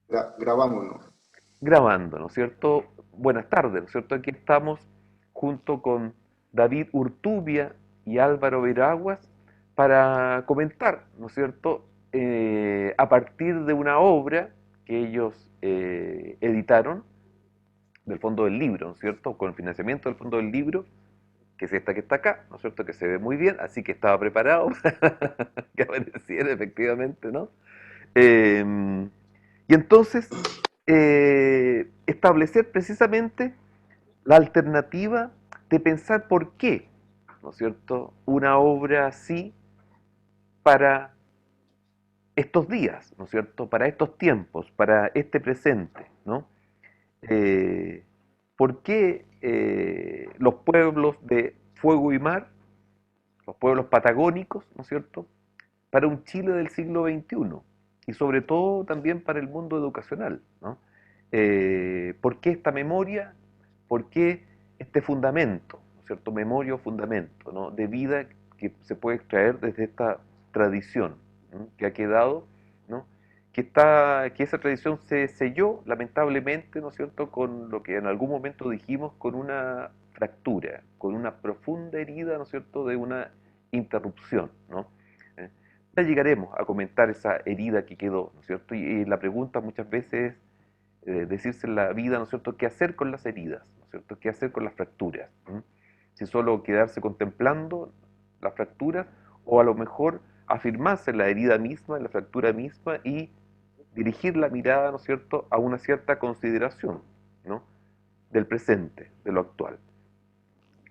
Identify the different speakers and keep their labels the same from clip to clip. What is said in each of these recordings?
Speaker 1: Grabámonos.
Speaker 2: Grabando, ¿no es cierto? Buenas tardes, ¿no es cierto? Aquí estamos junto con David Urtubia y Álvaro Veraguas para comentar, ¿no es cierto? A partir de una obra que ellos editaron del Fondo del Libro, ¿no es cierto? Con el financiamiento del Fondo del Libro, que es esta que está acá, ¿no es cierto? Que se ve muy bien, así que estaba preparado para que apareciera efectivamente, ¿no? Eh, y entonces, establecer precisamente la alternativa de pensar por qué, ¿no es cierto?, una obra así para estos días, ¿no es cierto?, para estos tiempos, para este presente, ¿no? Eh, ¿Por qué los pueblos de fuego y mar, los pueblos patagónicos, ¿no es cierto?, para un Chile del siglo XXI y sobre todo también para el mundo educacional, ¿no? ¿Por qué esta memoria? ¿Por qué este fundamento, ¿no es cierto? Memoria o fundamento, ¿no? De vida que se puede extraer desde esta tradición, ¿no? Que ha quedado, ¿no? Que esa tradición se selló, lamentablemente, ¿no es cierto?, con lo que en algún momento dijimos, con una fractura, con una profunda herida, ¿no es cierto?, de una interrupción, ¿no? ¿Eh? Ya llegaremos a comentar esa herida que quedó, ¿no es cierto? Y la pregunta muchas veces es decirse en la vida, ¿no es cierto?, qué hacer con las heridas, ¿no es cierto?, qué hacer con las fracturas. ¿Mm? Si solo quedarse contemplando las fracturas o a lo mejor afirmarse en la herida misma, en la fractura misma y dirigir la mirada, ¿no es cierto?, a una cierta consideración, ¿no?, del presente, de lo actual.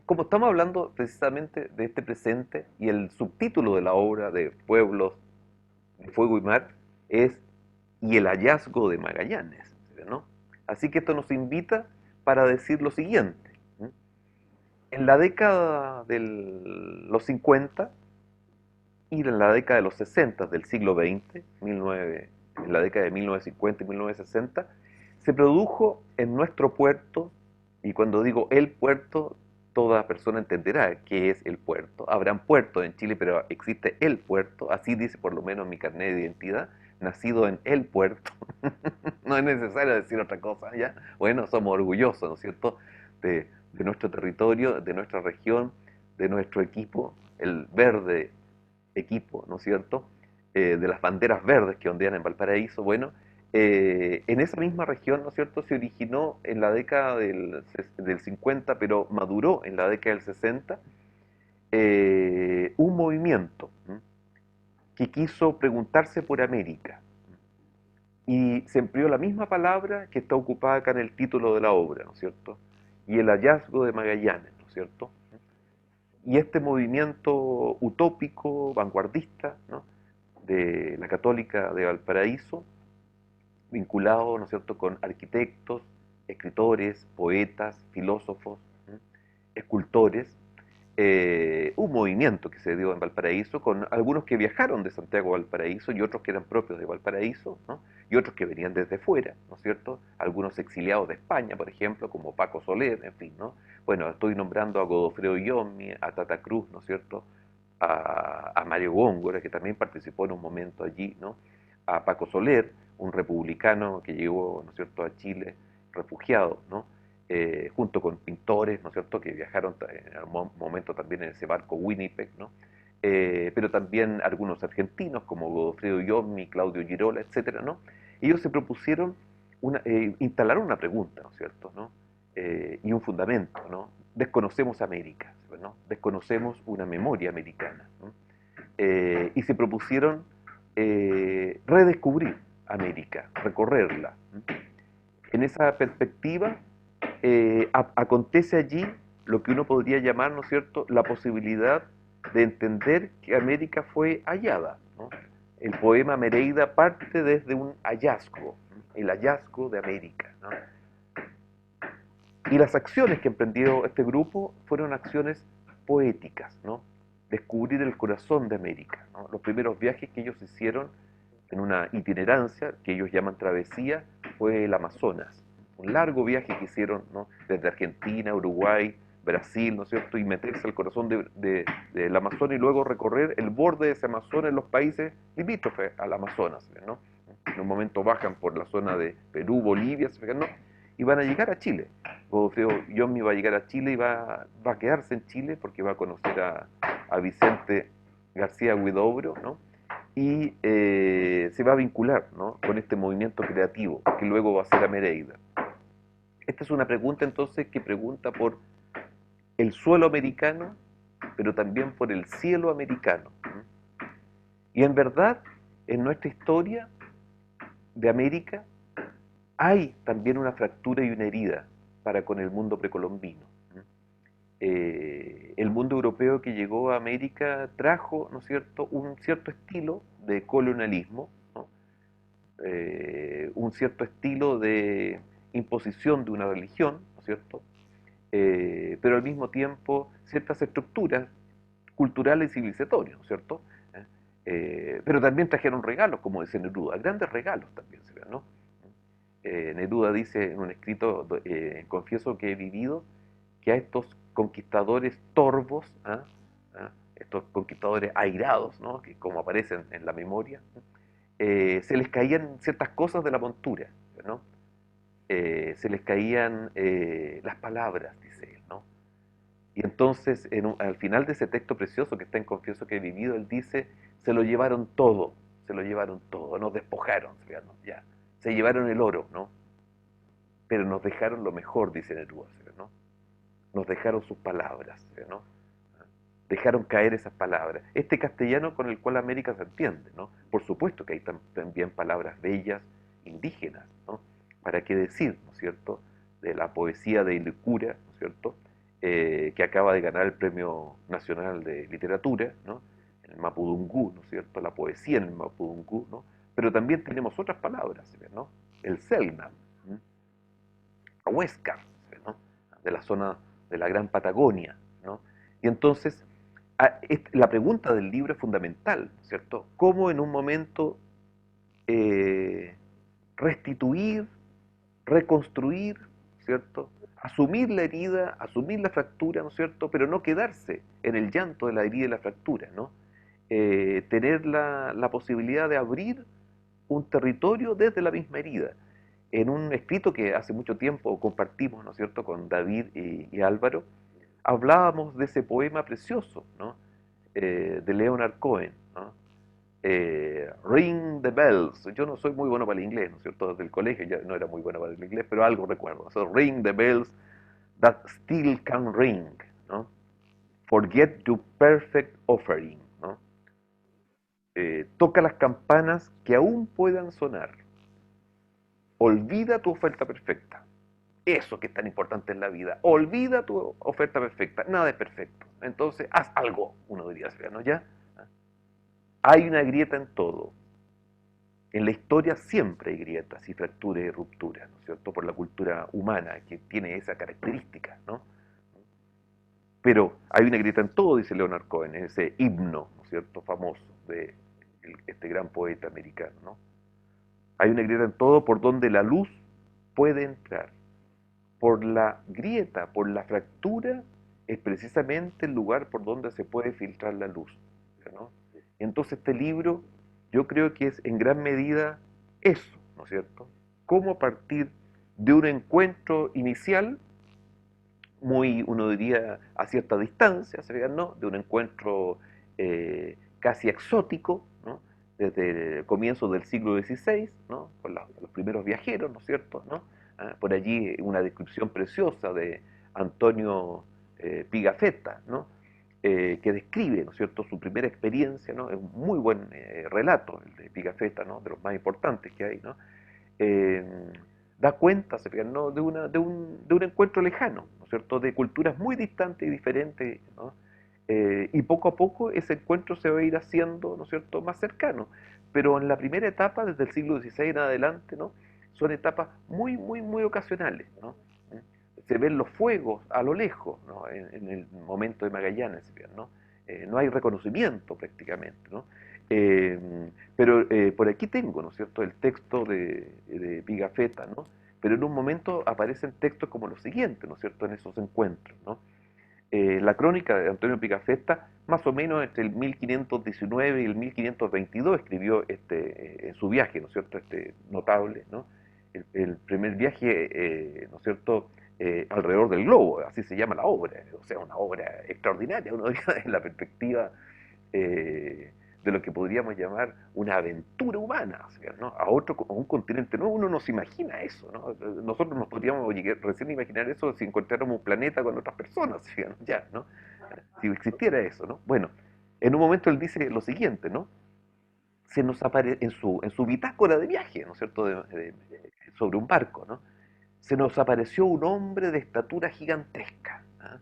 Speaker 2: Como estamos hablando precisamente de este presente y el subtítulo de la obra de Pueblos de Fuego y Mar es "Y el hallazgo de Magallanes", ¿no? Así que esto nos invita para decir lo siguiente. ¿Mm? En la década de los 50 y en la década de los 60 del siglo XX, en la década de 1950 y 1960, se produjo en nuestro puerto, y cuando digo el puerto, toda persona entenderá qué es el puerto. Habrán puertos en Chile, pero existe el puerto, así dice por lo menos mi carnet de identidad, nacido en el puerto. No es necesario decir otra cosa, ¿ya? Bueno, somos orgullosos, ¿no es cierto?, de nuestro territorio, de nuestra región, de nuestro equipo, el verde equipo, ¿no es cierto?, de las banderas verdes que ondean en Valparaíso. Bueno, en esa misma región, ¿no es cierto?, se originó en la década del 50, pero maduró en la década del 60, un movimiento, ¿m?, que quiso preguntarse por América. Y se empleó la misma palabra que está ocupada acá en el título de la obra, ¿no es cierto? Y el hallazgo de Magallanes, ¿no es cierto? Y este movimiento utópico, vanguardista, ¿no?, de la Católica de Valparaíso, vinculado, ¿no es cierto?, con arquitectos, escritores, poetas, filósofos, ¿m?, escultores, un movimiento que se dio en Valparaíso con algunos que viajaron de Santiago a Valparaíso y otros que eran propios de Valparaíso, ¿no?, y otros que venían desde fuera, ¿no es cierto?, algunos exiliados de España, por ejemplo, como Paco Soler, en fin, ¿no? Bueno, estoy nombrando a Godofredo Iommi, a Tata Cruz, ¿no es cierto?, a Mario Góngora, que también participó en un momento allí, ¿no?, a Paco Soler, un republicano que llegó, ¿no es cierto?, a Chile refugiado, ¿no?, junto con pintores, ¿no es cierto?, que viajaron en algún momento también en ese barco Winnipeg, ¿no? Pero también algunos argentinos como Godofredo Iommi, Claudio Girola, etcétera, ¿no? Ellos se propusieron instalaron una pregunta, ¿no es cierto?, ¿no? Y un fundamento, ¿no? Desconocemos América, ¿no? Desconocemos una memoria americana, ¿no? Y se propusieron redescubrir América, recorrerla, ¿no? En esa perspectiva, acontece allí lo que uno podría llamar, ¿no es cierto?, la posibilidad de entender que América fue hallada, ¿no? El poema Mereida parte desde un hallazgo, ¿no?, el hallazgo de América, ¿no? Y las acciones que emprendió este grupo fueron acciones poéticas, ¿no? Descubrir el corazón de América, ¿no? Los primeros viajes que ellos hicieron en una itinerancia que ellos llaman travesía fue el Amazonas, un largo viaje que hicieron, ¿no?, desde Argentina, Uruguay, Brasil, ¿no es cierto?, y meterse al corazón del Amazonas y luego recorrer el borde de ese Amazonas en los países limítrofes al Amazonas, ¿no? en un momento bajan por la zona de Perú, Bolivia, ¿se fijan? ¿No? Y van a llegar a Chile. Godofredo Yomi va a llegar a Chile y va a quedarse en Chile porque va a conocer a Vicente García Huidobro, ¿no? Y se va a vincular, ¿no?, con este movimiento creativo que luego va a ser a Mereida. Esta es una pregunta entonces que pregunta por el suelo americano, pero también por el cielo americano. Y en verdad, en nuestra historia de América, hay también una fractura y una herida para con el mundo precolombino. El mundo europeo que llegó a América trajo, ¿no es cierto?, un cierto estilo de colonialismo, ¿no?, un cierto estilo de imposición de una religión, ¿no es cierto?, pero al mismo tiempo ciertas estructuras culturales y civilizatorias, ¿no es cierto? Pero también trajeron regalos, como dice Neruda, grandes regalos también se ven, ¿no? Neruda dice en un escrito, confieso que he vivido, que a estos conquistadores torvos, estos conquistadores airados, ¿no?, que como aparecen en la memoria, se les caían ciertas cosas de la montura, ¿no? Se les caían las palabras, dice él, ¿no? Y entonces, al final de ese texto precioso que está en Confieso que he vivido, él dice, se lo llevaron todo, nos despojaron, ¿no? Ya, se llevaron el oro, ¿no? Pero nos dejaron lo mejor, dice Neruda, ¿no? Nos dejaron sus palabras, ¿no? Dejaron caer esas palabras. Este castellano con el cual América se entiende, ¿no? Por supuesto que hay también palabras bellas indígenas, ¿no? ¿Para qué decir, ¿no es cierto?, de la poesía de Ilicura, ¿no es cierto?, que acaba de ganar el Premio Nacional de Literatura, ¿no?, en el Mapudungú, ¿no es cierto?, la poesía en el Mapudungú, ¿no? Pero también tenemos otras palabras, ¿no? El Selknam, Huéscar, ¿no?, de la zona de la Gran Patagonia, ¿no? Y entonces, la pregunta del libro es fundamental, ¿cierto? ¿Cómo en un momento restituir, reconstruir, ¿cierto? Asumir la herida, asumir la fractura, ¿no es cierto? Pero no quedarse en el llanto de la herida y la fractura, ¿no? Tener la posibilidad de abrir un territorio desde la misma herida. En un escrito que hace mucho tiempo compartimos, ¿no es cierto?, con David y Álvaro, hablábamos de ese poema precioso, ¿no?, de Leonard Cohen, ¿no? Ring the bells. Yo no soy muy bueno para el inglés, ¿no es cierto? Desde el colegio ya no era muy bueno para el inglés, pero algo recuerdo. So, ring the bells that still can ring, ¿no? Forget your perfect offering, ¿no? Toca las campanas que aún puedan sonar. Olvida tu oferta perfecta. Eso que es tan importante en la vida. Olvida tu oferta perfecta. Nada es perfecto. Entonces, haz algo, uno diría, ¿no? ¿Ya? Hay una grieta en todo. En la historia siempre hay grietas y fracturas y rupturas, ¿no es cierto?, por la cultura humana que tiene esa característica, ¿no? Pero hay una grieta en todo, dice Leonard Cohen, ese himno, ¿no es cierto?, famoso de este gran poeta americano, ¿no? Hay una grieta en todo por donde la luz puede entrar. Por la grieta, por la fractura, es precisamente el lugar por donde se puede filtrar la luz, ¿no? Y entonces este libro yo creo que es en gran medida eso, ¿no es cierto? Cómo partir de un encuentro inicial, muy, uno diría, a cierta distancia, ¿no?, de un encuentro casi exótico, ¿no?, desde el comienzo del siglo XVI, ¿no?, con los primeros viajeros, ¿no es cierto?, ¿no? Por allí una descripción preciosa de Antonio Pigafetta, ¿no?, que describe, ¿no es cierto?, su primera experiencia, ¿no? Es un muy buen relato el de Pigafetta, ¿no?, de los más importantes que hay, ¿no? Eh, Da cuenta, se fijan, ¿no?, de un encuentro lejano, ¿no es cierto?, de culturas muy distantes y diferentes, ¿no? Y poco a poco ese encuentro se va a ir haciendo, ¿no es cierto?, más cercano. Pero en la primera etapa, desde el siglo XVI en adelante, ¿no?, son etapas muy, muy, muy ocasionales, ¿no? Se ven los fuegos a lo lejos, ¿no?, en el momento de Magallanes, ¿se fijan, ¿no? No hay reconocimiento prácticamente, ¿no? Pero por aquí tengo, ¿no es cierto?, el texto de Pigafetta, ¿no? Pero en un momento aparecen textos como los siguientes, ¿no es cierto?, en esos encuentros, ¿no? La crónica de Antonio Pigafetta, más o menos entre el 1519 y el 1522 escribió en su viaje, ¿no es cierto?, notable, ¿no? El primer viaje, ¿no es cierto?, alrededor del globo, así se llama la obra, o sea, una obra extraordinaria, uno diría, en la perspectiva de lo que podríamos llamar una aventura humana, o sea, ¿no? A un continente nuevo. Uno no se imagina eso, ¿no? Nosotros nos podríamos recién imaginar eso si encontráramos un planeta con otras personas, ¿sí? Ya, ¿no? Si existiera eso, ¿no? Bueno, en un momento él dice lo siguiente, ¿no? Se nos aparece en su bitácora de viaje, ¿no es cierto?, sobre un barco, ¿no? Se nos apareció un hombre de estatura gigantesca. ¿Ah?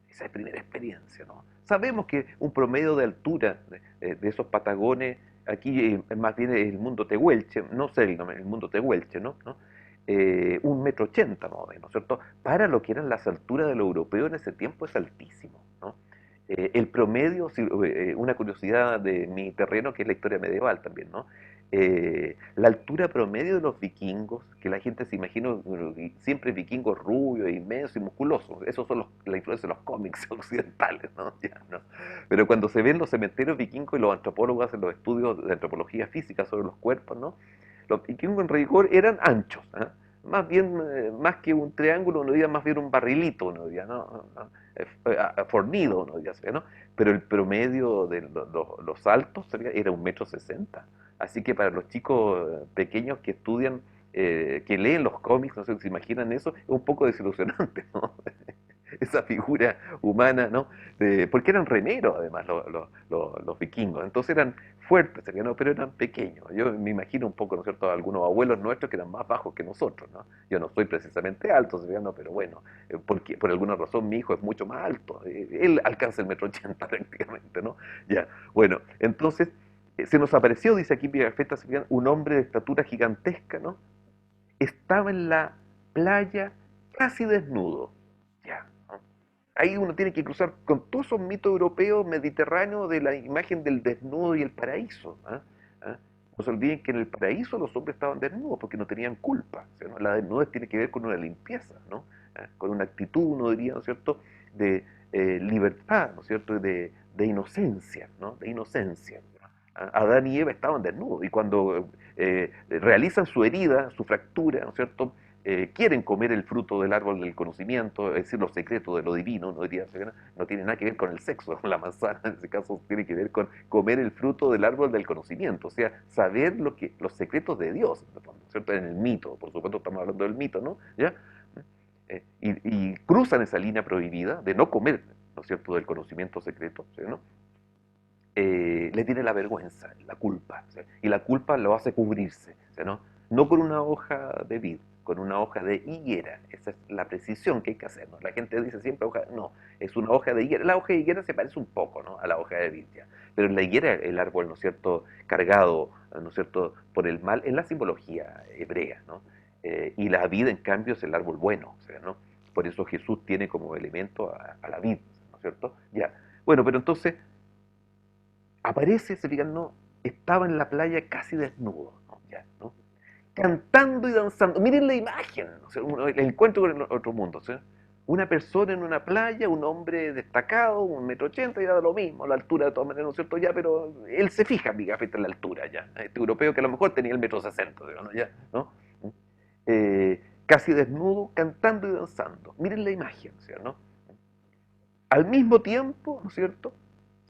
Speaker 2: Esa es primera experiencia, ¿no? Sabemos que un promedio de altura de esos patagones, aquí más bien el mundo tehuelche, no sé el mundo tehuelche, ¿no? ¿No? 1,80 m más o menos, ¿cierto? Para lo que eran las alturas de los europeos en ese tiempo es altísimo, ¿no? El promedio, una curiosidad de mi terreno, que es la historia medieval también, ¿no? La altura promedio de los vikingos, que la gente se imagina siempre vikingos rubios, inmensos y musculosos, esos son la influencia de los cómics occidentales, ¿no? Ya, ¿no? Pero cuando se ven los cementerios vikingos y los antropólogos hacen los estudios de antropología física sobre los cuerpos, ¿no? Los vikingos en rigor eran anchos, ¿eh? Más bien, más que un triángulo, uno diría más bien un barrilito, uno diría, ¿no? Fornido, uno diría, ¿no? Pero el promedio de los altos era 1,60 m. Así que para los chicos pequeños que estudian, que leen los cómics, no sé si se imaginan eso, es un poco desilusionante, ¿no? Esa figura humana, ¿no? Porque eran remeros, además, los vikingos. Entonces eran fuertes, ¿no? Pero eran pequeños. Yo me imagino un poco, ¿no es cierto?, algunos abuelos nuestros que eran más bajos que nosotros, ¿no? Yo no soy precisamente alto, ¿no? Pero bueno, porque por alguna razón mi hijo es mucho más alto. Él alcanza el 1,80 m prácticamente, ¿no? Ya, bueno, entonces se nos apareció, dice aquí Pigafetta, un hombre de estatura gigantesca, ¿no? Estaba en la playa casi desnudo. Ya, ¿no? Ahí uno tiene que cruzar con todos esos mitos europeos mediterráneos de la imagen del desnudo y el paraíso. ¿Ah? ¿Ah? No se olviden que en el paraíso los hombres estaban desnudos porque no tenían culpa. ¿Sí? ¿No? La desnudez tiene que ver con una limpieza, ¿no? ¿Ah? Con una actitud, uno diría, ¿no es cierto?, de libertad, ¿no es cierto?, de inocencia, ¿no? De inocencia. Adán y Eva estaban desnudos y cuando realizan su herida, su fractura, ¿no es cierto?, quieren comer el fruto del árbol del conocimiento, es decir, los secretos de lo divino, no, diría, no tiene nada que ver con el sexo, con la manzana, en ese caso tiene que ver con comer el fruto del árbol del conocimiento, o sea, saber los secretos de Dios, ¿no es cierto?, en el mito, por supuesto estamos hablando del mito, ¿no? ¿Ya? Y cruzan esa línea prohibida de no comer, ¿no es cierto?, del conocimiento secreto, ¿sí? ¿No? Le tiene la vergüenza, la culpa, ¿sí? Y la culpa lo hace cubrirse, ¿sí? ¿No? No con una hoja de vid, con una hoja de higuera. Esa es la precisión que hay que hacer, ¿no? La gente dice siempre hoja, no, es una hoja de higuera. La hoja de higuera se parece un poco, ¿no?, a la hoja de vid, ya. Pero la higuera, el árbol, ¿no es cierto?, cargado, ¿no es cierto?, por el mal, en la simbología hebrea, ¿no? Y la vid, en cambio, es el árbol bueno, ¿sí? ¿No? Por eso Jesús tiene como elemento a la vid, ¿no es cierto? Ya. Bueno, pero entonces aparece, se fijan, no, estaba en la playa casi desnudo, ¿no? Ya, ¿no? Cantando y danzando. Miren la imagen, ¿no? O sea, el encuentro con el otro mundo. ¿Sí? Una persona en una playa, un hombre destacado, 1,80 m, ya da lo mismo, la altura de todas maneras, ¿no es cierto? Ya, pero él se fija, Pigafetta, en la altura, ya. Este europeo que a lo mejor tenía el 1,60 m, digamos, ya, ¿no? Casi desnudo, cantando y danzando. Miren la imagen, ¿sí? ¿No? Al mismo tiempo, ¿no es cierto?,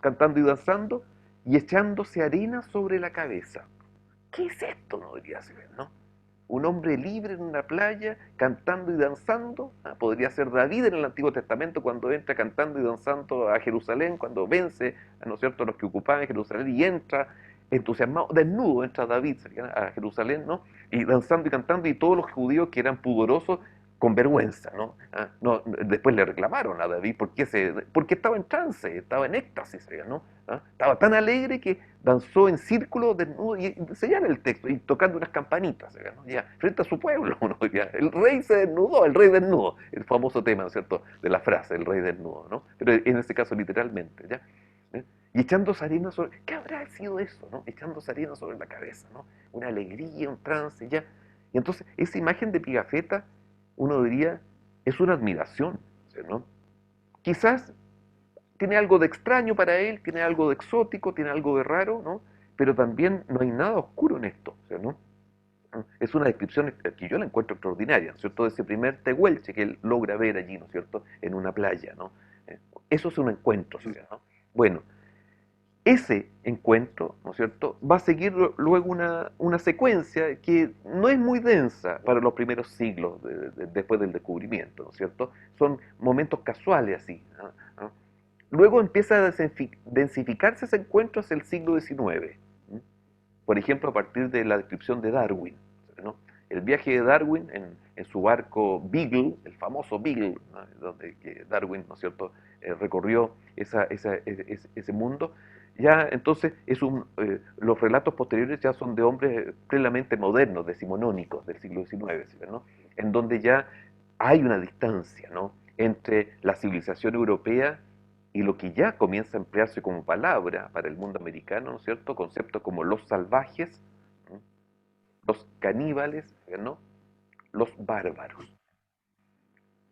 Speaker 2: cantando y danzando y echándose arena sobre la cabeza. ¿Qué es esto? No debería ser, ¿no? Un hombre libre en una playa, cantando y danzando. Podría ser David en el Antiguo Testamento cuando entra cantando y danzando a Jerusalén, cuando vence, ¿no es cierto?, a los que ocupaban Jerusalén y entra entusiasmado, desnudo, entra David a Jerusalén, ¿no? Y danzando y cantando, y todos los judíos que eran pudorosos con vergüenza, ¿no? No, después le reclamaron a David porque estaba en trance, estaba en éxtasis, ¿no? Estaba tan alegre que danzó en círculo desnudo, y señala el texto, y tocando unas campanitas, ¿no? Ya, frente a su pueblo, ¿no? Ya, el rey se desnudó, el rey desnudo, el famoso tema, ¿no es cierto?, de la frase, el rey desnudo, ¿no? Pero en este caso literalmente, ¿ya? Y echando arena sobre, ¿qué habrá sido eso, no? Echando arena sobre la cabeza, ¿no? Una alegría, un trance, ya. Y entonces, esa imagen de Pigafetta, uno diría, es una admiración, ¿no? quizás tiene algo de extraño para él, tiene algo de exótico, tiene algo de raro, ¿no? Pero también no hay nada oscuro en esto, o sea, ¿no? Es una descripción que yo la encuentro extraordinaria, ¿no es cierto? De ese primer tehuelche que él logra ver allí, ¿no es cierto? En una playa, ¿no? Eso es un encuentro, ¿sí? ¿No? Bueno, ese encuentro, ¿no es cierto?, va a seguir luego una secuencia que no es muy densa para los primeros siglos después del descubrimiento, ¿no es cierto? Son momentos casuales así, ¿no? ¿No? Luego empieza a densificarse ese encuentro hacia el siglo XIX, ¿no? Por ejemplo, a partir de la descripción de Darwin, ¿no? El viaje de Darwin en su barco Beagle, el famoso Beagle, ¿no? Donde que Darwin, ¿no es cierto?, recorrió ese mundo. Ya entonces los relatos posteriores ya son de hombres plenamente modernos, decimonónicos del siglo XIX, ¿sí? ¿No? En donde ya hay una distancia, ¿no?, entre la civilización europea y lo que ya comienza a emplearse como palabra para el mundo americano, ¿no es cierto? Conceptos como los salvajes, ¿no?, los caníbales, ¿no?, los bárbaros.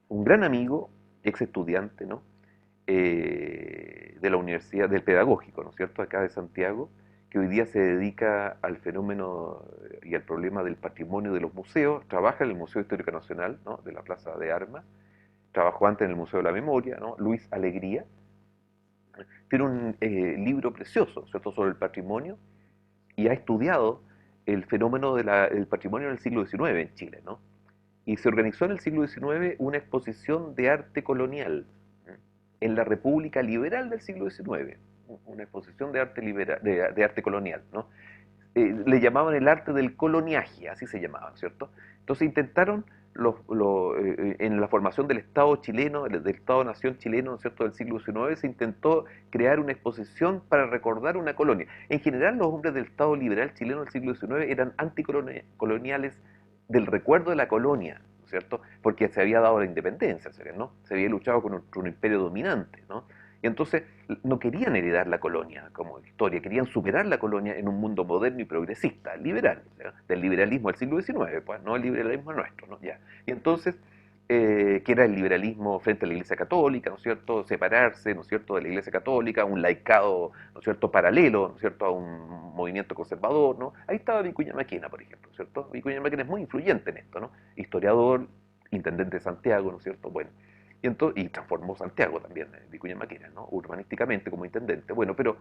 Speaker 2: Un gran amigo, ex estudiante, ¿no?, de la universidad, del pedagógico, ¿no es cierto?, acá de Santiago, que hoy día se dedica al fenómeno y al problema del patrimonio de los museos, trabaja en el Museo Histórico Nacional, ¿no?, de la Plaza de Armas, trabajó antes en el Museo de la Memoria, ¿no?, Luis Alegría, tiene un libro precioso, ¿cierto?, sobre el patrimonio, y ha estudiado el fenómeno del patrimonio en el siglo XIX en Chile, ¿no? Y se organizó en el siglo XIX una exposición de arte colonial, ¿eh?, en la República Liberal del siglo XIX, una exposición de arte, de arte colonial, ¿no? Le llamaban el arte del coloniaje, así se llamaba, ¿cierto? Entonces intentaron en la formación del Estado chileno, del Estado-nación chileno, ¿no es cierto?, del siglo XIX, se intentó crear una exposición para recordar una colonia. En general, los hombres del Estado liberal chileno del siglo XIX eran anticoloniales del recuerdo de la colonia, ¿no es cierto?, porque se había dado la independencia, ¿no? Se había luchado contra un imperio dominante, ¿no? Y entonces no querían heredar la colonia como historia, querían superar la colonia en un mundo moderno y progresista, liberal, ¿ya?, del liberalismo del siglo XIX, pues, no el liberalismo nuestro, ¿no? Ya. Y entonces, que era el liberalismo frente a la Iglesia Católica, ¿no es cierto?, separarse, ¿no es cierto?, de la Iglesia Católica, un laicado, ¿no es cierto?, paralelo, ¿no es cierto?, a un movimiento conservador, ¿no? Ahí estaba Vicuña Maquena, por ejemplo, ¿cierto? Vicuña Maquena es muy influyente en esto, ¿no? Historiador, intendente de Santiago, ¿no es cierto? Bueno, y transformó Santiago también, Vicuña Maquena, ¿no?, urbanísticamente como intendente. Bueno, pero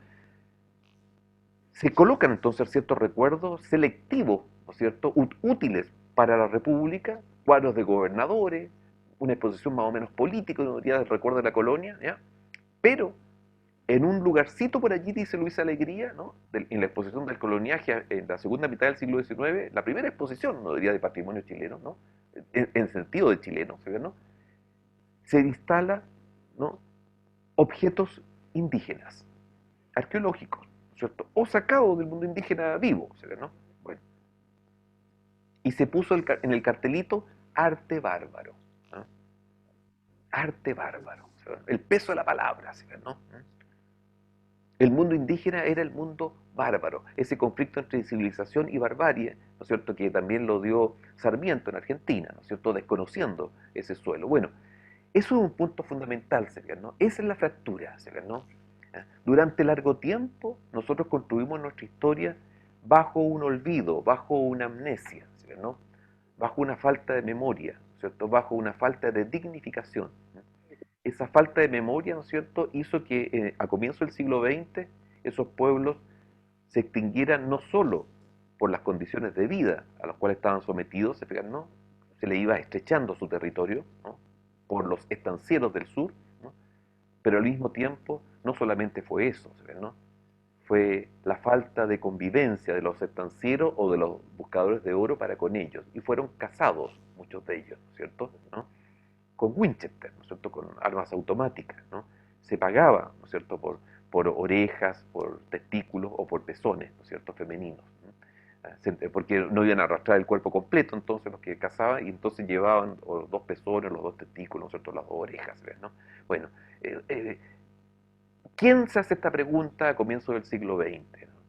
Speaker 2: se colocan entonces ciertos recuerdos selectivos, ¿no es cierto?, útiles para la República, cuadros de gobernadores, una exposición más o menos política, no diría, del recuerdo de la colonia, ¿ya? Pero en un lugarcito por allí, dice Luis Alegría, ¿no?, en la exposición del coloniaje en la segunda mitad del siglo XIX, la primera exposición, no diría, de patrimonio chileno, ¿no?, en sentido de chileno, ¿no?, se instala, ¿no?, objetos indígenas, arqueológicos, ¿cierto?, o sacados del mundo indígena vivo, ¿no? Bueno, y se puso en el cartelito arte bárbaro, ¿no? Arte bárbaro, ¿sí? El peso de la palabra, ¿sí? ¿No? El mundo indígena era el mundo bárbaro, ese conflicto entre civilización y barbarie, ¿no es cierto?, que también lo dio Sarmiento en Argentina, ¿no es cierto?, desconociendo ese suelo. Bueno, eso es un punto fundamental, ¿no? Esa es la fractura, ¿no? Durante largo tiempo nosotros construimos nuestra historia bajo un olvido, bajo una amnesia, ¿no?, bajo una falta de memoria, ¿cierto?, bajo una falta de dignificación. Esa falta de memoria, ¿no es cierto?, hizo que a comienzos del siglo XX esos pueblos se extinguieran no solo por las condiciones de vida a las cuales estaban sometidos, ¿no?, se le iba estrechando su territorio, ¿no?, por los estancieros del sur, ¿no?, pero al mismo tiempo no solamente fue eso, ¿no?, fue la falta de convivencia de los estancieros o de los buscadores de oro para con ellos, y fueron cazados muchos de ellos, ¿cierto?, ¿no?, con Winchester, ¿no es cierto?, con armas automáticas, ¿no? Se pagaba, ¿no es cierto?, por orejas, por testículos o por pezones, ¿no es cierto?, femeninos, ¿no? Porque no iban a arrastrar el cuerpo completo, entonces los que cazaban, y entonces llevaban los dos pezones, los dos testículos, ¿no es cierto?, las dos orejas, ¿no? Bueno, eh, eh, ¿quién se hace esta pregunta a comienzos del siglo XX? ¿No?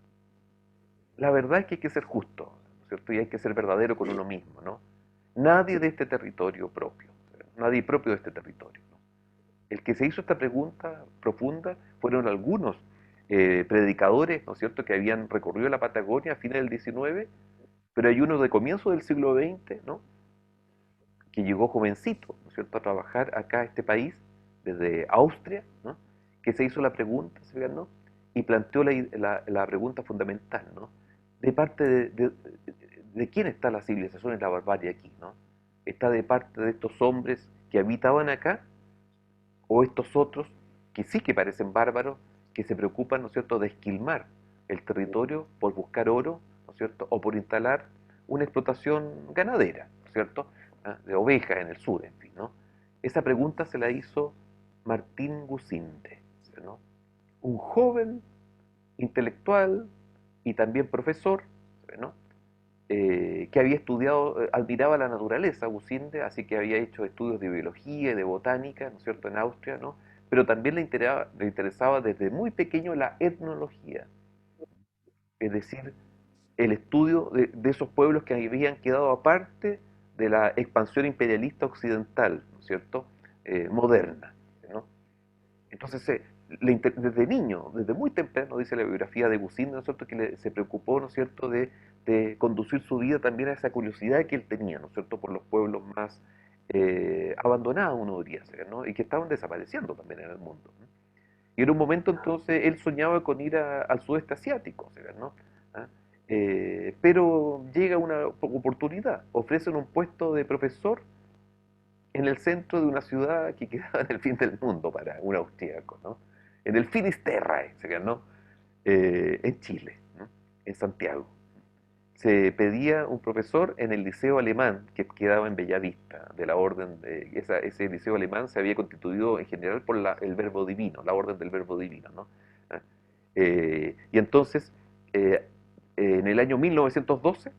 Speaker 2: La verdad es que hay que ser justo, ¿no es cierto?, y hay que ser verdadero con uno mismo, ¿no? Nadie de este territorio propio, nadie propio de este territorio, ¿no?, El que se hizo esta pregunta profunda fueron algunos predicadores, ¿no es cierto?, que habían recorrido la Patagonia a fines del XIX, pero hay uno de comienzo del siglo XX, ¿no?, que llegó jovencito, ¿no es cierto?, a trabajar acá a este país, desde Austria, ¿no?, que se hizo la pregunta, ¿se fijan, no?, y planteó la pregunta fundamental, ¿no?, de parte de quién está la civilización y la barbarie aquí, ¿no? ¿Está de parte de estos hombres que habitaban acá, o estos otros que sí que parecen bárbaros, que se preocupan, ¿no es cierto?, de esquilmar el territorio por buscar oro, ¿no es cierto?, o por instalar una explotación ganadera, ¿no es cierto?, ¿ah?, de ovejas en el sur, en fin, ¿no? Esa pregunta se la hizo Martín Gusinde, ¿no?, un joven intelectual y también profesor, ¿no?, que había estudiado, admiraba la naturaleza, Gusinde, así que había hecho estudios de biología y de botánica, ¿no es cierto?, en Austria, ¿no? Pero también le interesaba desde muy pequeño la etnología, es decir, el estudio de esos pueblos que habían quedado aparte de la expansión imperialista occidental, ¿no es cierto?, moderna, ¿no? Entonces, desde niño, desde muy temprano, dice la biografía de Gusinde, ¿no es cierto?, que se preocupó, ¿no es cierto?, de conducir su vida también a esa curiosidad que él tenía, ¿no es cierto?, por los pueblos más abandonados, uno diría, ¿no?, y que estaban desapareciendo también en el mundo, ¿no? Y en un momento entonces él soñaba con ir al sudeste asiático, ¿no? ¿Ah? Pero llega una oportunidad, ofrecen un puesto de profesor en el centro de una ciudad que quedaba en el fin del mundo para un austríaco, ¿no? En el Finisterrae, ¿no?, en Chile, ¿no?, en Santiago. Se pedía un profesor en el liceo alemán que quedaba en Bellavista, de la orden de ese liceo alemán se había constituido en general por el verbo divino, la orden del verbo divino, ¿no? ¿Ah? Y entonces, eh, en el año 1912,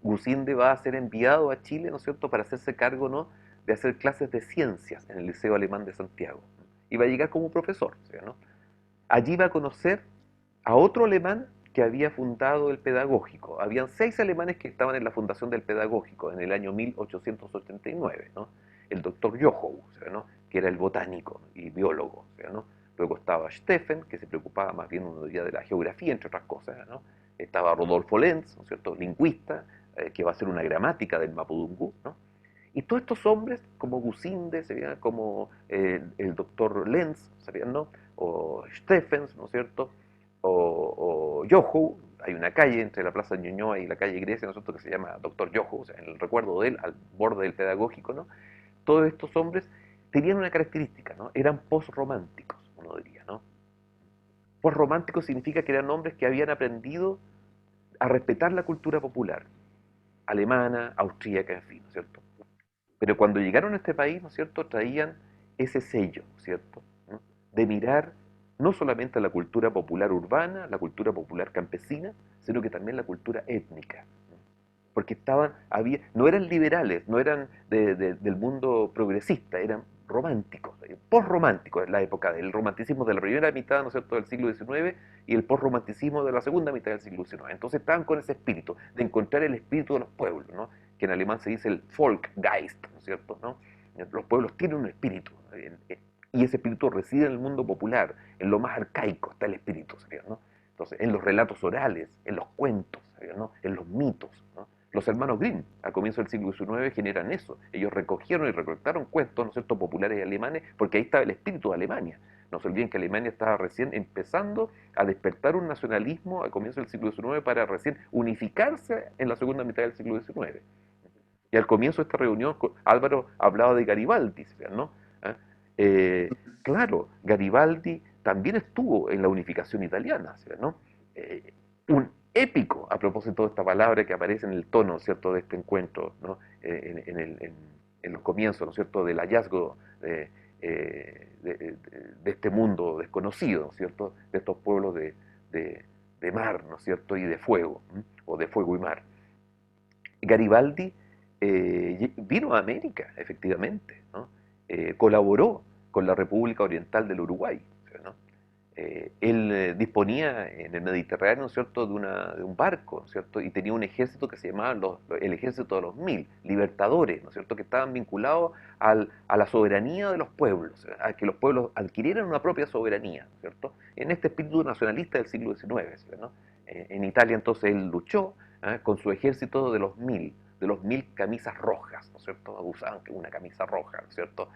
Speaker 2: Gusinde va a ser enviado a Chile, ¿no es cierto?, para hacerse cargo, ¿no?, de hacer clases de ciencias en el Liceo Alemán de Santiago, ¿no? Y va a llegar como profesor, ¿no? Allí va a conocer a otro alemán que había fundado el pedagógico. Habían 6 alemanes que estaban en la fundación del pedagógico en el año 1889, ¿no? El doctor Jochou, ¿no?, que era el botánico y biólogo, ¿no? Luego estaba Steffen, que se preocupaba más bien uno diría de la geografía, entre otras cosas, ¿no? Estaba Rodolfo Lenz, ¿no es cierto?, lingüista, que va a hacer una gramática del Mapudungú, ¿no? Y todos estos hombres, como Gusinde, ¿sabían?, como el doctor Lenz, ¿sabían?, ¿no?, o Steffens, ¿no es cierto?, o Yoho, hay una calle entre la Plaza Ñuñoa y la calle Grecia, ¿no es cierto?, que se llama Doctor Yoho, o sea, en el recuerdo de él, al borde del pedagógico, ¿no? Todos estos hombres tenían una característica, ¿no? Eran postrománticos, uno diría, ¿no? Postrománticos significa que eran hombres que habían aprendido a respetar la cultura popular, alemana, austríaca, en fin, ¿no es cierto? Pero cuando llegaron a este país, ¿no es cierto?, traían ese sello, ¿no es cierto?, ¿no?, de mirar no solamente la cultura popular urbana, la cultura popular campesina, sino que también la cultura étnica, ¿no? Porque no eran liberales, no eran del mundo progresista, eran románticos, postrománticos, en la época del romanticismo de la primera mitad, ¿no es cierto?, del siglo XIX y el postromanticismo de la segunda mitad del siglo XIX. Entonces estaban con ese espíritu, de encontrar el espíritu de los pueblos, ¿no?, que en alemán se dice el Volkgeist, ¿no es cierto?, ¿no? Los pueblos tienen un espíritu, y ese espíritu reside en el mundo popular, en lo más arcaico está el espíritu, ¿sabías?, ¿no? Entonces, en los relatos orales, en los cuentos, ¿sabías?, ¿no?, en los mitos, ¿no? Los hermanos Grimm, a comienzos del siglo XIX, generan eso. Ellos recogieron y recolectaron cuentos, ¿no es cierto?, populares alemanes, porque ahí estaba el espíritu de Alemania. No se olviden que Alemania estaba recién empezando a despertar un nacionalismo a comienzos del siglo XIX para recién unificarse en la segunda mitad del siglo XIX. Y al comienzo de esta reunión, Álvaro hablaba de Garibaldi, ¿no? ¿Ah? Claro, Garibaldi también estuvo en la unificación italiana, ¿no? Un épico, a propósito de esta palabra que aparece en el tono, ¿cierto?, de este encuentro, ¿no?, en los comienzos, ¿no es cierto?, del hallazgo de este mundo desconocido, ¿no es cierto?, de estos pueblos de mar, ¿no es cierto?, y de fuego, ¿m?, o de fuego y mar. Garibaldi vino a América, efectivamente, ¿no? Colaboró con la República Oriental del Uruguay, ¿no? Él disponía en el Mediterráneo, ¿no es cierto?, de un barco, ¿no es cierto?, y tenía un ejército que se llamaba el Ejército de los Mil, libertadores, ¿no es cierto?, que estaban vinculados a la soberanía de los pueblos, a que los pueblos adquirieran una propia soberanía, ¿no es cierto?, en este espíritu nacionalista del siglo XIX, ¿no? En Italia entonces él luchó con su ejército de los mil camisas rojas, ¿no es cierto?, usaban una camisa roja, ¿no es cierto?,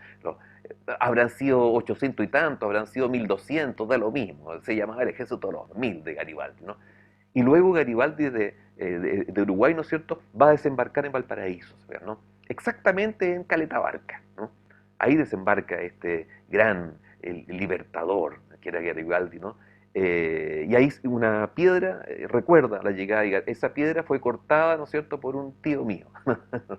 Speaker 2: habrán sido 800 y tanto, habrán sido 1200, da lo mismo, se llamaba el ejército de los 1000 de Garibaldi, ¿no? Y luego Garibaldi de Uruguay, ¿no es cierto?, va a desembarcar en Valparaíso, ¿no?, exactamente en Caleta Barca, ¿no? Ahí desembarca este gran el libertador, que era Garibaldi, ¿no? Y ahí una piedra recuerda la llegada de esa piedra fue cortada, ¿no es cierto?, por un tío mío,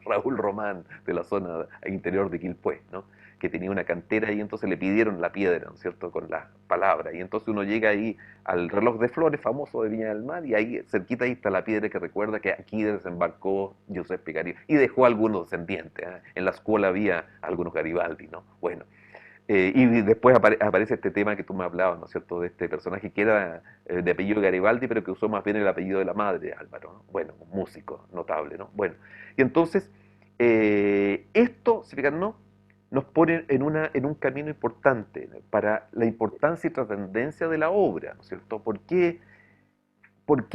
Speaker 2: Raúl Román, de la zona interior de Quilpué, ¿no?, que tenía una cantera y entonces le pidieron la piedra, ¿no es cierto?, con las palabras. Y entonces uno llega ahí al reloj de flores famoso de Viña del Mar y ahí cerquita ahí está la piedra que recuerda que aquí desembarcó Giuseppe Garibaldi y dejó algunos descendientes. En la escuela había algunos Garibaldi, ¿no? Bueno, y después aparece este tema que tú me hablabas, ¿no es cierto?, de este personaje que era de apellido Garibaldi, pero que usó más bien el apellido de la madre, Álvaro, ¿no? Bueno, un músico notable, ¿no? Bueno, y entonces, esto, si fijan, ¿no?, nos pone en un camino importante para la importancia y trascendencia de la obra, ¿no es cierto? Por qué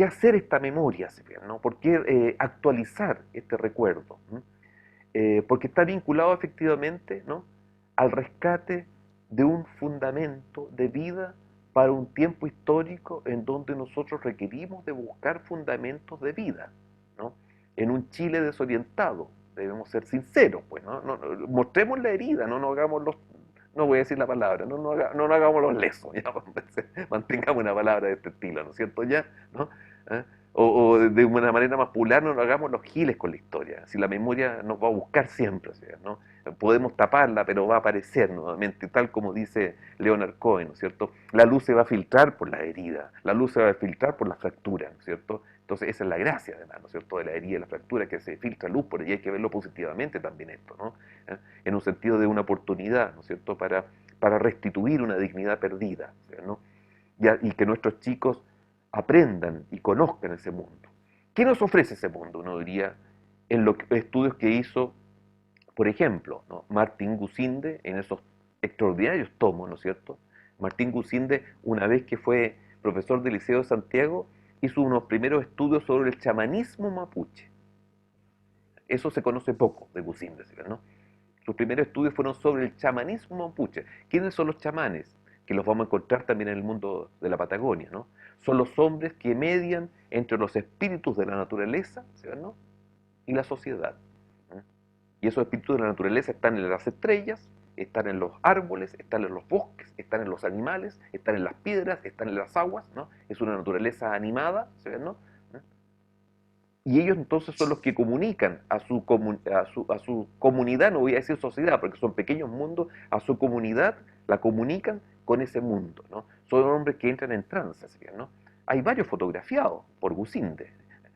Speaker 2: hacer esta memoria, si fijan, ¿no? ¿Por qué actualizar este recuerdo? ¿No? Porque está vinculado efectivamente, ¿no?, al rescate de un fundamento de vida para un tiempo histórico en donde nosotros requerimos de buscar fundamentos de vida, ¿no? En un Chile desorientado, debemos ser sinceros, pues, ¿no? Mostremos la herida, no nos hagamos los, no voy a decir la palabra, no nos hagamos los lesos, ya, mantengamos una palabra de este estilo, ¿no es cierto? Ya, ¿no? ¿Ah? O de una manera más popular, no nos hagamos los giles con la historia. Si la memoria nos va a buscar siempre, ¿no? Podemos taparla, pero va a aparecer nuevamente, tal como dice Leonard Cohen, ¿no es cierto? La luz se va a filtrar por la herida, la luz se va a filtrar por la fractura, ¿no es cierto? Entonces esa es la gracia, además, ¿no es cierto?, de la herida y la fractura, que se filtra luz por ella, hay que verlo positivamente también esto, ¿no? En un sentido de una oportunidad, ¿no es cierto?, para restituir una dignidad perdida, ¿no? Y que nuestros chicos aprendan y conozcan ese mundo. ¿Qué nos ofrece ese mundo? Uno diría, en los estudios que hizo, por ejemplo, ¿no?, Martín Gusinde, en esos extraordinarios tomos, ¿no es cierto? Martín Gusinde, una vez que fue profesor del Liceo de Santiago, hizo unos primeros estudios sobre el chamanismo mapuche. Eso se conoce poco de Gusinde, ¿no? Sus primeros estudios fueron sobre el chamanismo mapuche. ¿Quiénes son los chamanes? Que los vamos a encontrar también en el mundo de la Patagonia, ¿no? Son los hombres que median entre los espíritus de la naturaleza, ¿no?, y la sociedad. ¿Eh? Y esos espíritus de la naturaleza están en las estrellas, están en los árboles, están en los bosques, están en los animales, están en las piedras, están en las aguas, ¿no? Es una naturaleza animada, ¿no? Y ellos entonces son los que comunican a su comunidad, no voy a decir sociedad, porque son pequeños mundos, a su comunidad la comunican con ese mundo, ¿no? Son hombres que entran en trance, ¿no? Hay varios fotografiados por Gusinde.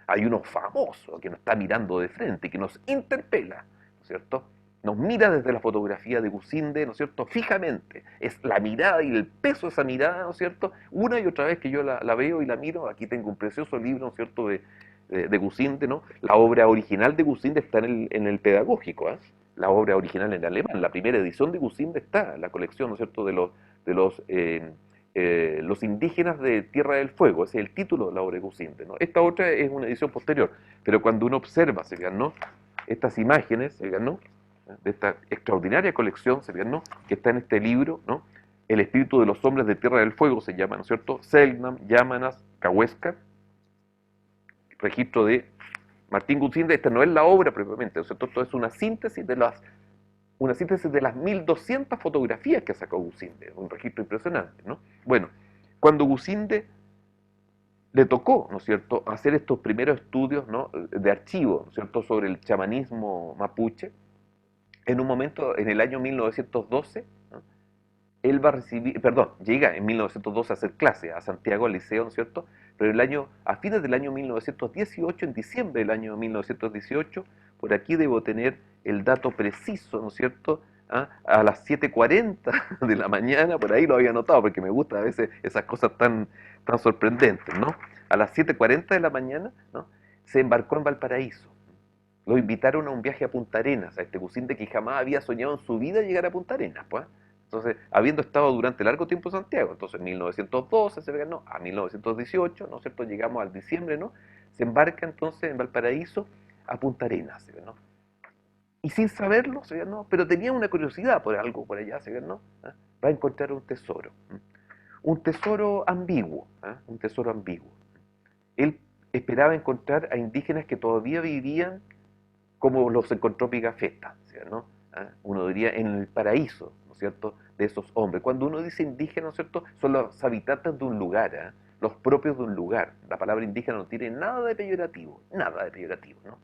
Speaker 2: Hay uno famoso que nos está mirando de frente, que nos interpela, ¿no es cierto? Nos mira desde la fotografía de Gusinde, ¿no es cierto?, fijamente. Es la mirada y el peso de esa mirada, ¿no es cierto?, una y otra vez que yo la veo y la miro. Aquí tengo un precioso libro, ¿no es cierto?, de Gusinde, ¿no? La obra original de Gusinde está en el pedagógico, ¿eh? La obra original en alemán, la primera edición de Gusinde está en la colección, ¿no es cierto?, los indígenas de Tierra del Fuego, ese es el título de la obra de Gusinde, ¿no? Esta otra es una edición posterior, pero cuando uno observa, ¿se vean, no?, estas imágenes, ¿se vean, no?, de esta extraordinaria colección, ¿se vean, no?, que está en este libro, ¿no?, El espíritu de los hombres de Tierra del Fuego se llama, ¿no es cierto?, Selknam, Yámanas, Cahuéscar, registro de Martín Gusinde. Esta no es la obra propiamente, ¿no es cierto?, esto es una síntesis de las 1200 fotografías que sacó Gusinde, un registro impresionante, ¿no? Bueno, cuando Gusinde le tocó, ¿no es cierto?, hacer estos primeros estudios, ¿no?, de archivo, ¿no es cierto?, sobre el chamanismo mapuche, en un momento, en el año 1912, ¿no?, él va a recibir, perdón, llega en 1912 a hacer clase a Santiago, al liceo, ¿no es cierto?, pero a fines del año 1918, en diciembre del año 1918, por aquí debo tener el dato preciso, ¿no es cierto?, ¿ah? A las 7:40 de la mañana, por ahí lo había notado, porque me gusta a veces esas cosas tan sorprendentes, ¿no? A las 7:40 de la mañana, ¿no? Se embarcó en Valparaíso. Lo invitaron a un viaje a Punta Arenas, a este Gusinde que jamás había soñado en su vida llegar a Punta Arenas, pues. Entonces, habiendo estado durante largo tiempo en Santiago, entonces en 1912 se ganó, a 1918, ¿no es cierto? Llegamos al diciembre, ¿no? Se embarca entonces en Valparaíso a Punta Arenas, ¿no? Y sin saberlo, ¿no? Pero tenía una curiosidad por algo por allá, ¿no? ¿Ah? Va a encontrar un tesoro. Un tesoro ambiguo, ¿ah? Un tesoro ambiguo. Él esperaba encontrar a indígenas que todavía vivían como los encontró Pigafetta, ¿no? ¿Ah? Uno diría en el paraíso, ¿no es cierto?, de esos hombres. Cuando uno dice indígena, ¿no es cierto?, son los habitantes de un lugar, ¿eh? Los propios de un lugar. La palabra indígena no tiene nada de peyorativo, ¿no?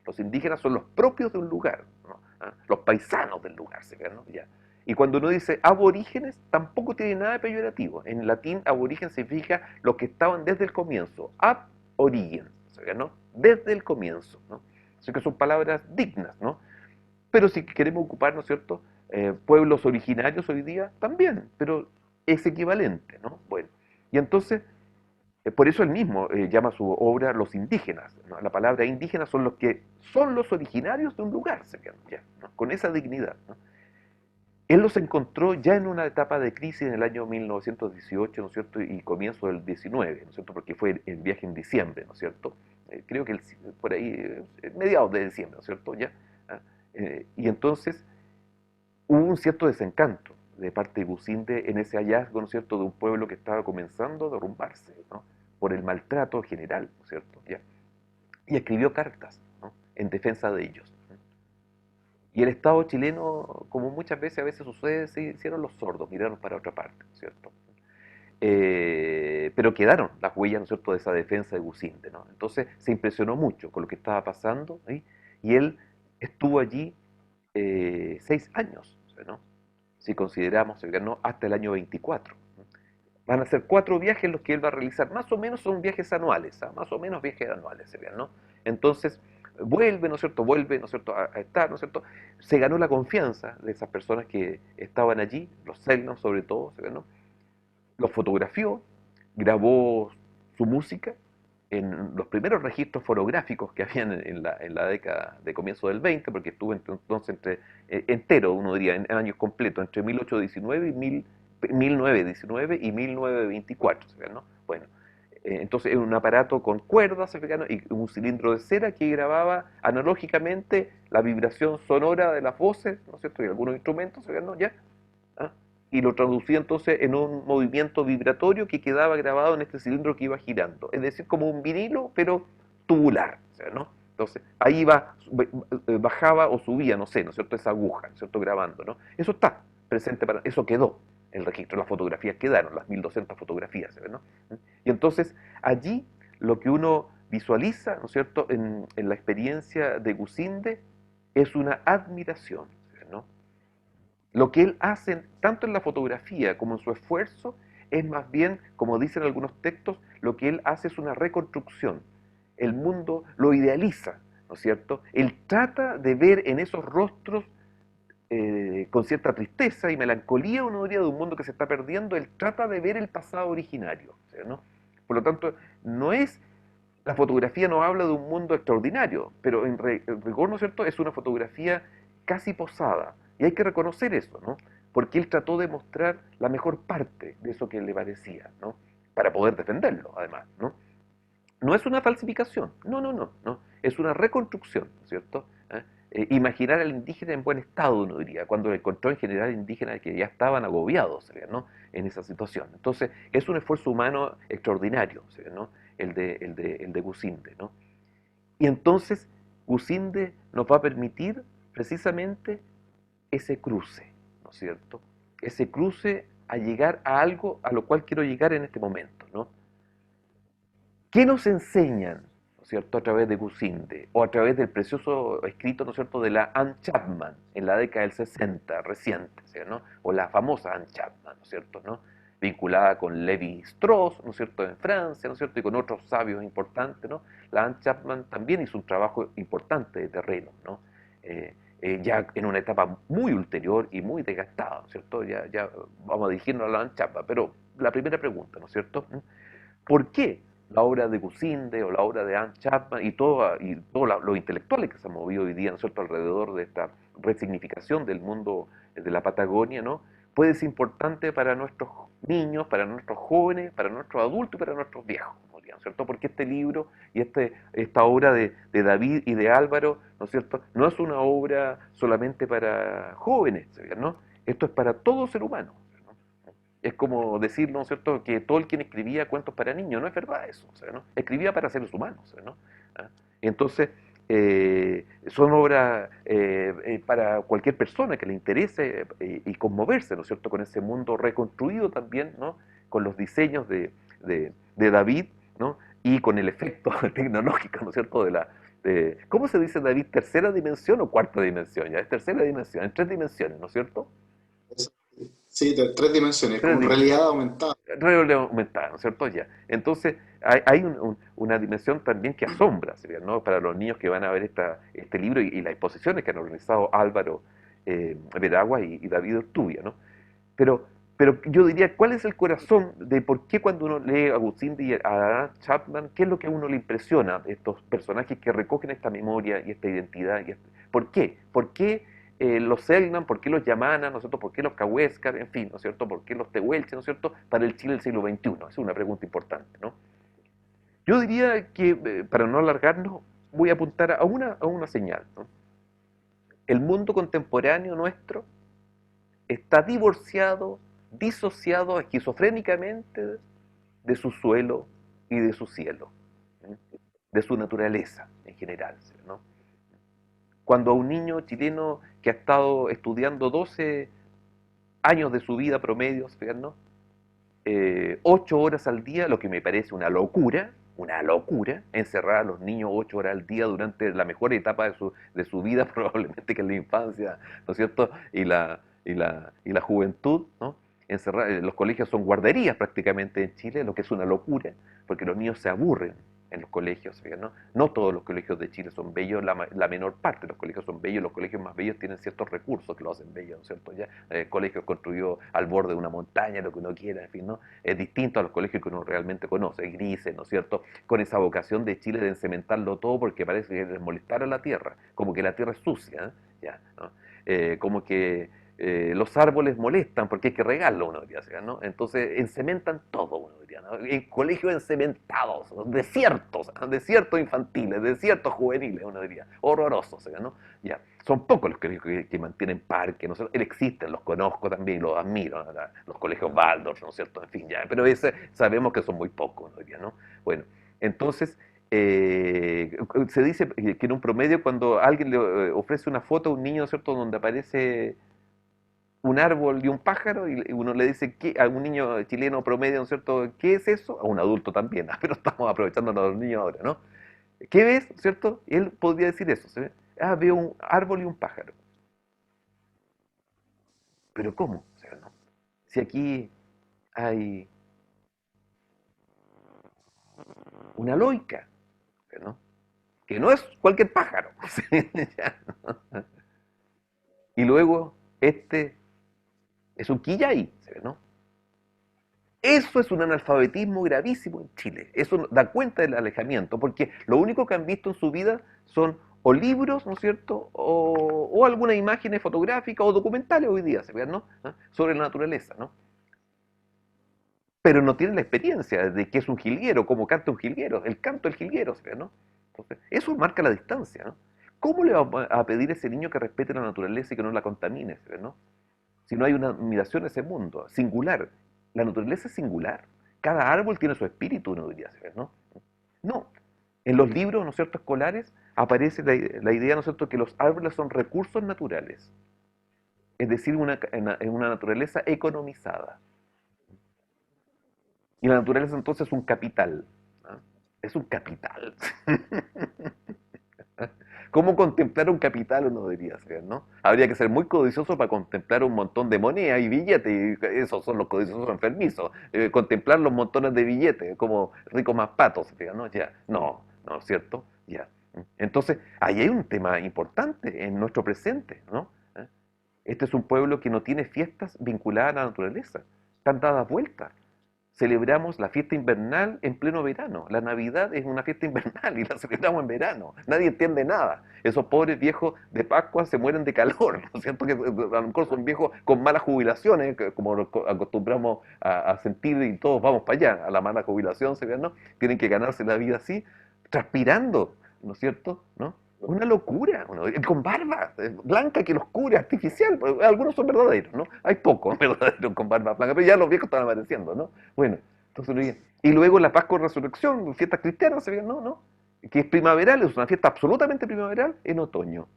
Speaker 2: Los indígenas son los propios de un lugar, ¿no? ¿Ah? Los paisanos del lugar, ¿no? Ya. Y cuando uno dice aborígenes, tampoco tiene nada de peyorativo. En latín, aborigen significa los que estaban desde el comienzo. Ab origin, ¿no? Desde el comienzo, ¿no? Así que son palabras dignas, ¿no? Pero si queremos ocupar, ¿no es cierto?, pueblos originarios hoy día, también, pero es equivalente, ¿no? Bueno, y entonces, por eso él mismo llama su obra Los Indígenas, ¿no? La palabra indígena son los que son los originarios de un lugar, ya, ¿no? Con esa dignidad, ¿no? Él los encontró ya en una etapa de crisis en el año 1918, ¿no es cierto?, y comienzo del 19, ¿no es cierto?, porque fue el viaje en diciembre, ¿no es cierto?, creo que por ahí, mediados de diciembre, ¿no es cierto?, ya. ¿Ah? Y entonces hubo un cierto desencanto de parte de Gusinde en ese hallazgo, ¿no es cierto?, de un pueblo que estaba comenzando a derrumbarse, ¿no?, por el maltrato general, ¿no es cierto?, ya. Y escribió cartas, ¿no?, en defensa de ellos. Y el Estado chileno, como muchas veces a veces sucede, se hicieron los sordos, miraron para otra parte, ¿cierto? Pero quedaron las huellas, ¿no es cierto?, de esa defensa de Gusinde, ¿no? Entonces se impresionó mucho con lo que estaba pasando, ¿sí? Y él estuvo allí 6 años, ¿no? Si consideramos, ¿no?, hasta el año 24. Van a ser 4 viajes los que él va a realizar, más o menos son viajes anuales, ¿ah? Más o menos viajes anuales serían, ¿no? Entonces, vuelve, ¿no es cierto?, vuelve, ¿no es cierto?, a estar, ¿no es cierto?, se ganó la confianza de esas personas que estaban allí, los Selknam sobre todo, se ganó, los fotografió, grabó su música en los primeros registros fonográficos que habían en la década de comienzo del 20, porque estuvo entonces entero, uno diría, en años completos, entre 1819 y 1919 y 1924, ¿no? Bueno, entonces era un aparato con cuerdas, ¿no?, y un cilindro de cera que grababa analógicamente la vibración sonora de las voces, ¿no es cierto?, y algunos instrumentos, ¿no?, ya. ¿Ah? Y lo traducía entonces en un movimiento vibratorio que quedaba grabado en este cilindro que iba girando, es decir, como un vinilo, pero tubular, ¿no? Entonces, ahí bajaba o subía, no sé, ¿no es cierto?, esa aguja, ¿no es cierto?, grabando, ¿no? Eso está presente, eso quedó, el registro, las fotografías quedaron, las 1200 fotografías, ¿no? Y entonces, allí, lo que uno visualiza, ¿no es cierto?, en la experiencia de Gusinde, es una admiración, ¿no? Lo que él hace, tanto en la fotografía como en su esfuerzo, es más bien, como dicen algunos textos, lo que él hace es una reconstrucción. El mundo lo idealiza, ¿no es cierto? Él trata de ver en esos rostros, con cierta tristeza y melancolía, uno diría, de un mundo que se está perdiendo, él trata de ver el pasado originario, ¿no? Por lo tanto, no es, la fotografía no habla de un mundo extraordinario, pero en rigor, ¿no es cierto?, es una fotografía casi posada. Y hay que reconocer eso, ¿no? Porque él trató de mostrar la mejor parte de eso que le parecía, ¿no? Para poder defenderlo, además, ¿no? No es una falsificación, no. Es una reconstrucción, ¿no es cierto? Imaginar al indígena en buen estado, uno diría, cuando encontró en general indígenas que ya estaban agobiados, ¿no?, en esa situación. Entonces, es un esfuerzo humano extraordinario, ¿no?, el de Gusinde, ¿no? Y entonces, Gusinde nos va a permitir precisamente ese cruce, ¿no es cierto? Ese cruce a llegar a algo a lo cual quiero llegar en este momento, ¿no? ¿Qué nos enseñan, ¿no es cierto?, a través de Gusinde o a través del precioso escrito, ¿no es cierto?, de la Anne Chapman en la década del 60, reciente, ¿sí?, ¿no?, o la famosa Anne Chapman, ¿no es cierto?, ¿no?, vinculada con Levi Strauss, ¿no es cierto?, en Francia, ¿no es cierto?, y con otros sabios importantes, ¿no? La Anne Chapman también hizo un trabajo importante de terreno, ¿no? ya en una etapa muy ulterior y muy desgastada, ¿no es cierto? Ya vamos a dirigirnos a la Anchapa, pero la primera pregunta, ¿no es cierto? ¿Por qué la obra de Gusinde o la obra de Anne Chapman y todos los intelectuales que se han movido hoy día, ¿no es cierto?, alrededor de esta resignificación del mundo de la Patagonia, ¿no?, puede ser importante para nuestros niños, para nuestros jóvenes, para nuestros adultos y para nuestros viejos, ¿no es cierto? Porque este libro y esta obra de David y de Álvaro, ¿no es cierto?, no es una obra solamente para jóvenes, ¿no? Esto es para todo ser humano. Es como decir, ¿no es cierto?, que Tolkien escribía cuentos para niños. No es verdad eso, o sea, ¿no? Escribía para seres humanos, ¿no? ¿Ah? Entonces, son obras para cualquier persona que le interese y conmoverse, ¿no es cierto?, con ese mundo reconstruido también, ¿no?, con los diseños de David, ¿no?, y con el efecto tecnológico, ¿no es cierto?, ¿cómo se dice, David? ¿Tercera dimensión o cuarta dimensión? Ya es tercera dimensión, en tres dimensiones, ¿no es cierto?
Speaker 1: Sí, de tres dimensiones,
Speaker 2: Tres
Speaker 1: como en
Speaker 2: dimensiones.
Speaker 1: realidad aumentada.
Speaker 2: Realidad aumentada, ¿no es cierto? Ya. Entonces, hay una dimensión también que asombra, ¿sí? ¿No?, para los niños que van a ver este libro y las exposiciones que han organizado Álvaro Veragua y David Ortubia, ¿no? Pero, pero yo diría, ¿cuál es el corazón de por qué cuando uno lee a Agustín y a Chapman, qué es lo que a uno le impresiona de estos personajes que recogen esta memoria y esta identidad? ¿Por qué? ¿Por qué los Selknam, por qué los Yamanas, ¿no es cierto?, por qué los Cahuéscar, en fin, ¿no es cierto?, por qué los Tehuelches, ¿no es cierto?, para el Chile del siglo XXI. Esa es una pregunta importante, ¿no? Yo diría que, para no alargarnos, voy a apuntar a una señal, ¿no? El mundo contemporáneo nuestro está divorciado, disociado esquizofrénicamente de su suelo y de su cielo, ¿eh?, de su naturaleza en general, ¿no? Cuando a un niño chileno que ha estado estudiando 12 años de su vida promedio, ¿no?, 8 horas al día, lo que me parece una locura, encerrar a los niños 8 horas al día durante la mejor etapa de su vida, probablemente que es la infancia, ¿no es cierto?, y la juventud, ¿no? Los colegios son guarderías prácticamente en Chile, lo que es una locura, porque los niños se aburren en los colegios, ¿no? No todos los colegios de Chile son bellos, la menor parte de los colegios son bellos, los colegios más bellos tienen ciertos recursos que lo hacen bello, ¿no es cierto? Ya, colegios construidos al borde de una montaña, lo que uno quiera, en fin, ¿no? Es distinto a los colegios que uno realmente conoce, grises, ¿no es cierto?, con esa vocación de Chile de encementarlo todo porque parece que les molestara la tierra, como que la tierra es sucia, ¿eh? Ya, ¿no? Como que los árboles molestan porque hay que regarlo, uno diría, ¿no? Entonces encementan todo, uno diría, ¿no? En colegios encementados, desiertos infantiles, desiertos juveniles, uno diría, horrorosos, ¿no? Ya, son pocos los colegios que mantienen parques, ¿no es cierto? Existen, los conozco también, los admiro, ¿no? Los colegios Waldorf, ¿no es cierto? En fin, ya, pero sabemos que son muy pocos, uno diría, ¿no? Bueno, entonces, se dice que en un promedio cuando alguien le ofrece una foto a un niño, ¿no es cierto?, donde aparece un árbol y un pájaro, y uno le dice a un niño chileno promedio, ¿no es cierto?, ¿qué es eso? A un adulto también, pero estamos aprovechando a los niños ahora, ¿no? ¿Qué ves? ¿Cierto? Él podría decir eso, ¿sí? Veo un árbol y un pájaro. ¿Pero cómo? O sea, ¿no? Si aquí hay una loica, ¿no?, que no es cualquier pájaro. ¿Sí? Y luego, este es un quillay, ¿no? Eso es un analfabetismo gravísimo en Chile. Eso da cuenta del alejamiento, porque lo único que han visto en su vida son o libros, ¿no es cierto?, o algunas imágenes fotográficas o documentales hoy día, ¿no?, ¿ah?, sobre la naturaleza, ¿no? Pero no tienen la experiencia de qué es un jilguero, cómo canta un jilguero, el canto del jilguero, ¿no? Entonces, eso marca la distancia, ¿no? ¿Cómo le va a pedir a ese niño que respete la naturaleza y que no la contamine, ¿no? Si no hay una admiración a ese mundo, singular. La naturaleza es singular. Cada árbol tiene su espíritu, uno diría, ¿no? No. En los libros, ¿no es cierto?, escolares, aparece la idea, ¿no es cierto?, que los árboles son recursos naturales. Es decir, en una naturaleza economizada. Y la naturaleza entonces es un capital, ¿no? Es un capital. ¿Cómo contemplar un capital? Uno diría ser, ¿no? Habría que ser muy codicioso para contemplar un montón de moneda y billetes, y esos son los codiciosos enfermizos. Contemplar los montones de billetes, como ricos más patos, ¿no? Ya, no, ¿no es cierto? Ya. Entonces, ahí hay un tema importante en nuestro presente, ¿no? Este es un pueblo que no tiene fiestas vinculadas a la naturaleza, están dadas vueltas. Celebramos la fiesta invernal en pleno verano. La Navidad es una fiesta invernal y la celebramos en verano. Nadie entiende nada. Esos pobres viejos de Pascua se mueren de calor, ¿no es cierto? Que a lo mejor son viejos con malas jubilaciones, como lo acostumbramos a sentir y todos vamos para allá, a la mala jubilación, ¿se ve, no? Tienen que ganarse la vida así, transpirando, ¿no es cierto? ¿No? Una locura, ¿no? Con barba blanca que los cura, artificial. Algunos son verdaderos, ¿no? Hay pocos verdaderos con barba blanca, pero ya los viejos están apareciendo, ¿no? Bueno, entonces uno dice, y luego la Pascua Resurrección, fiesta cristiana, se ve, no, no, que es primaveral, es una fiesta absolutamente primaveral en otoño.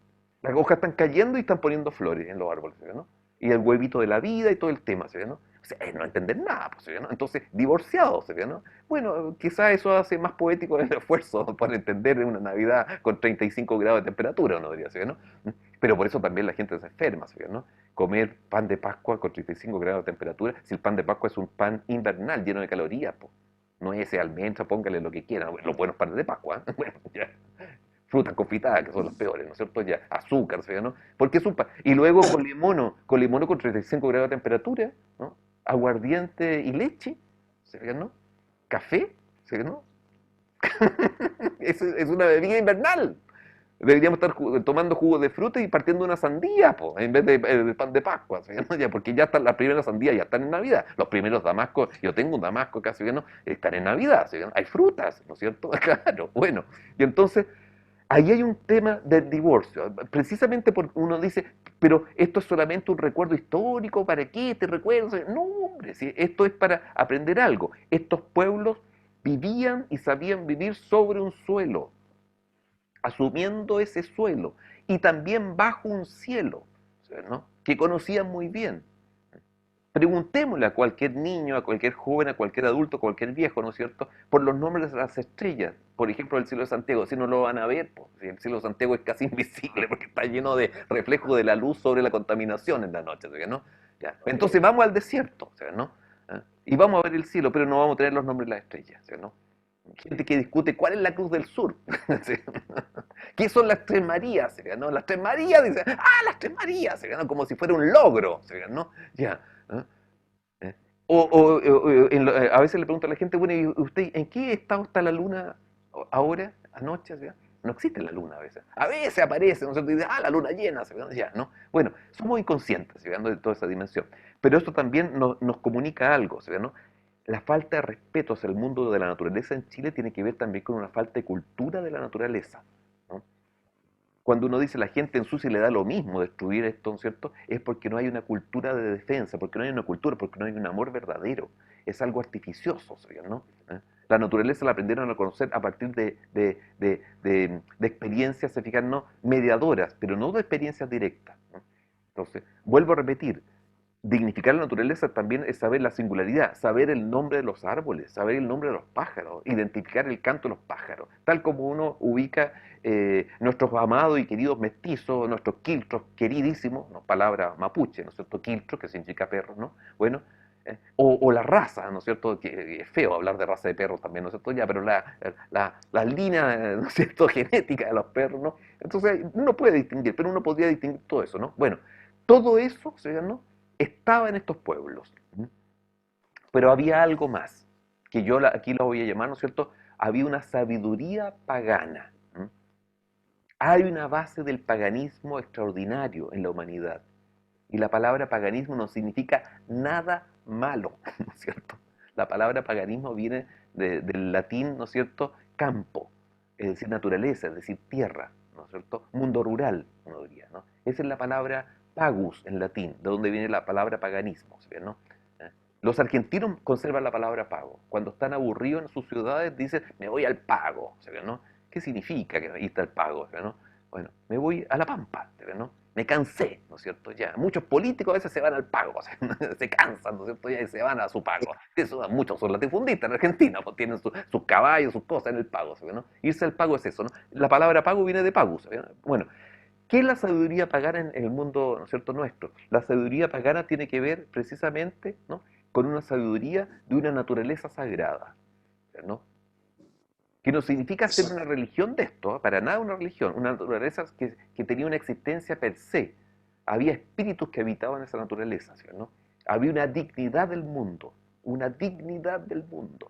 Speaker 2: Las hojas están cayendo y están poniendo flores en los árboles, ¿se ve, no? Y el huevito de la vida y todo el tema, ¿se ve, no? O sea, no entender nada, pues, ¿se ve, no? Entonces, divorciados, ¿se ve, no? Bueno, quizás eso hace más poético el esfuerzo para entender una Navidad con 35 grados de temperatura, uno diría, ¿se ve, no? Pero por eso también la gente se enferma, ¿se ve, no? Comer pan de Pascua con 35 grados de temperatura, si el pan de Pascua es un pan invernal lleno de calorías, pues. No es ese almendra, póngale lo que quieran, los buenos panes de Pascua, ¿eh? Bueno, ya. Frutas confitadas, que son los peores, ¿no es cierto? Ya, azúcar, ¿sí, no? Porque es un pan. Y luego con limono con 35 grados de temperatura, ¿no? Aguardiente y leche, ¿se ve, no? Café, ¿se ve, no? Es una bebida invernal. Deberíamos estar tomando jugo de fruta y partiendo una sandía, po, en vez de pan de Pascua, ¿sí, no? Ya, porque ya están las primeras sandías, ya están en Navidad. Los primeros damascos, yo tengo un damasco casi, ¿no? Están en Navidad, ¿sí, no? Hay frutas, ¿no es cierto? Claro, bueno. Y entonces, ahí hay un tema del divorcio, precisamente porque uno dice, pero esto es solamente un recuerdo histórico, ¿para qué te recuerdo? No, hombre, si esto es para aprender algo. Estos pueblos vivían y sabían vivir sobre un suelo, asumiendo ese suelo, y también bajo un cielo, ¿no? Que conocían muy bien. Preguntémosle a cualquier niño, a cualquier joven, a cualquier adulto, a cualquier viejo, ¿no es cierto?, por los nombres de las estrellas. Por ejemplo, el cielo de Santiago, si no lo van a ver, pues, si el cielo de Santiago es casi invisible porque está lleno de reflejo de la luz sobre la contaminación en la noche, ¿no? Ya. Entonces vamos al desierto, ¿no? Y vamos a ver el cielo, pero no vamos a tener los nombres de las estrellas, ¿no? Gente que discute cuál es la cruz del sur. ¿Sí? ¿Qué son las tres Marías? ¿No? Las tres Marías, dicen, las tres Marías, ¿no? Como si fuera un logro, ¿no? Ya. ¿No? A veces le pregunto a la gente, bueno, ¿y usted en qué estado está la luna ahora, anoche? ¿Sí? No existe la luna a veces. A veces aparece, ¿no es cierto? Y dice, la luna llena, ¿sí? Ya, ¿no? Bueno, somos inconscientes, ¿sí? De toda esa dimensión. Pero esto también nos comunica algo, ¿sí? ¿No? La falta de respeto hacia el mundo de la naturaleza en Chile tiene que ver también con una falta de cultura de la naturaleza, ¿no? Cuando uno dice la gente ensucia y le da lo mismo destruir esto, ¿no es cierto? Es porque no hay una cultura de defensa, porque no hay una cultura, porque no hay un amor verdadero. Es algo artificioso, ¿sabes, no? La naturaleza la aprendieron a conocer a partir de experiencias, se fijan, no mediadoras, pero no de experiencias directas, ¿no? Entonces, vuelvo a repetir, dignificar la naturaleza también es saber la singularidad, saber el nombre de los árboles, saber el nombre de los pájaros, identificar el canto de los pájaros, tal como uno ubica nuestros amados y queridos mestizos, nuestros quiltros queridísimos, no, palabra mapuche, ¿no es cierto? Quiltro, que significa perro, ¿no? Bueno, o la raza, ¿no es cierto? Que es feo hablar de raza de perros también, ¿no es cierto? Ya, pero la línea, ¿no es cierto?, genética de los perros, ¿no? Entonces, uno puede distinguir, pero uno podría distinguir todo eso, ¿no? Bueno, todo eso, ¿no?, estaba en estos pueblos. Pero había algo más, que yo aquí lo voy a llamar, ¿no es cierto? Había una sabiduría pagana. Hay una base del paganismo extraordinario en la humanidad. Y la palabra paganismo no significa nada malo, ¿no es cierto? La palabra paganismo viene del latín, ¿no es cierto?, campo, es decir, naturaleza, es decir, tierra, ¿no es cierto?, mundo rural, uno diría, ¿no? Esa es la palabra pagus en latín, de donde viene la palabra paganismo, ¿no? Los argentinos conservan la palabra pago. Cuando están aburridos en sus ciudades dicen, me voy al pago, ¿no? ¿Qué significa que ahí está el pago, ¿no? Bueno, me voy a la pampa, ¿no? Me cansé, ¿no es cierto? Ya, muchos políticos a veces se van al pago, se cansan, ¿no es cierto? Ya, y se van a su pago. Eso, muchos son latifundistas en Argentina, pues tienen sus caballos, sus cosas en el pago, ¿no? Irse al pago es eso, ¿no? La palabra pago viene de pagus, ¿no? Bueno, ¿qué es la sabiduría pagana en el mundo, ¿no es cierto?, nuestro? La sabiduría pagana tiene que ver precisamente, ¿no?, con una sabiduría de una naturaleza sagrada, ¿no? que no significa ser una religión de esto, para nada una religión, una naturaleza que tenía una existencia per se. Había espíritus que habitaban esa naturaleza, ¿sí, no? Había una dignidad del mundo,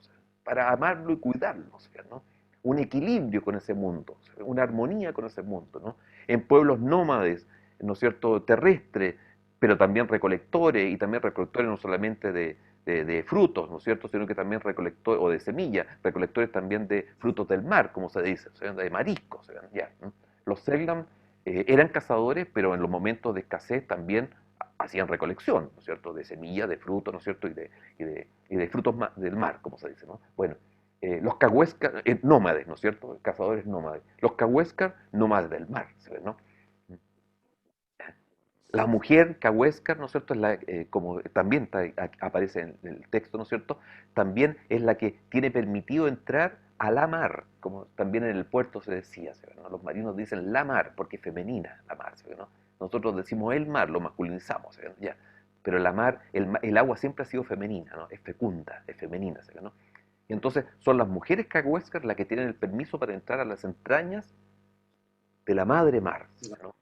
Speaker 2: ¿sí? Para amarlo y cuidarlo, ¿sí, no? Un equilibrio con ese mundo, ¿sí? Una armonía con ese mundo, ¿no? En pueblos nómades, ¿no es cierto?, terrestres, pero también recolectores, y también recolectores no solamente de frutos, ¿no es cierto?, sino que también recolectores, o de semillas, recolectores también de frutos del mar, como se dice, o sea, de mariscos, ya, ¿no? Los Selknam eran cazadores, pero en los momentos de escasez también hacían recolección, ¿no es cierto?, de semillas, de frutos, ¿no es cierto?, y de frutos del mar, como se dice, ¿no? Bueno, los cahuéscar, nómades, ¿no es cierto?, cazadores nómades. Los cahuéscar, nómades del mar, ¿se ve, no? La mujer cahuéscar, ¿no es cierto?, es la, como también aparece en el texto, ¿no es cierto?, también es la que tiene permitido entrar a la mar, como también en el puerto se decía, ¿sí, no? Los marinos dicen la mar, porque es femenina la mar, ¿sí, no? Nosotros decimos el mar, lo masculinizamos, ¿sí, ya. Pero la mar, el agua siempre ha sido femenina, ¿no? Es fecunda, es femenina, ¿sí, no? Y entonces son las mujeres cahuéscar las que tienen el permiso para entrar a las entrañas de la madre mar, ¿sí, no?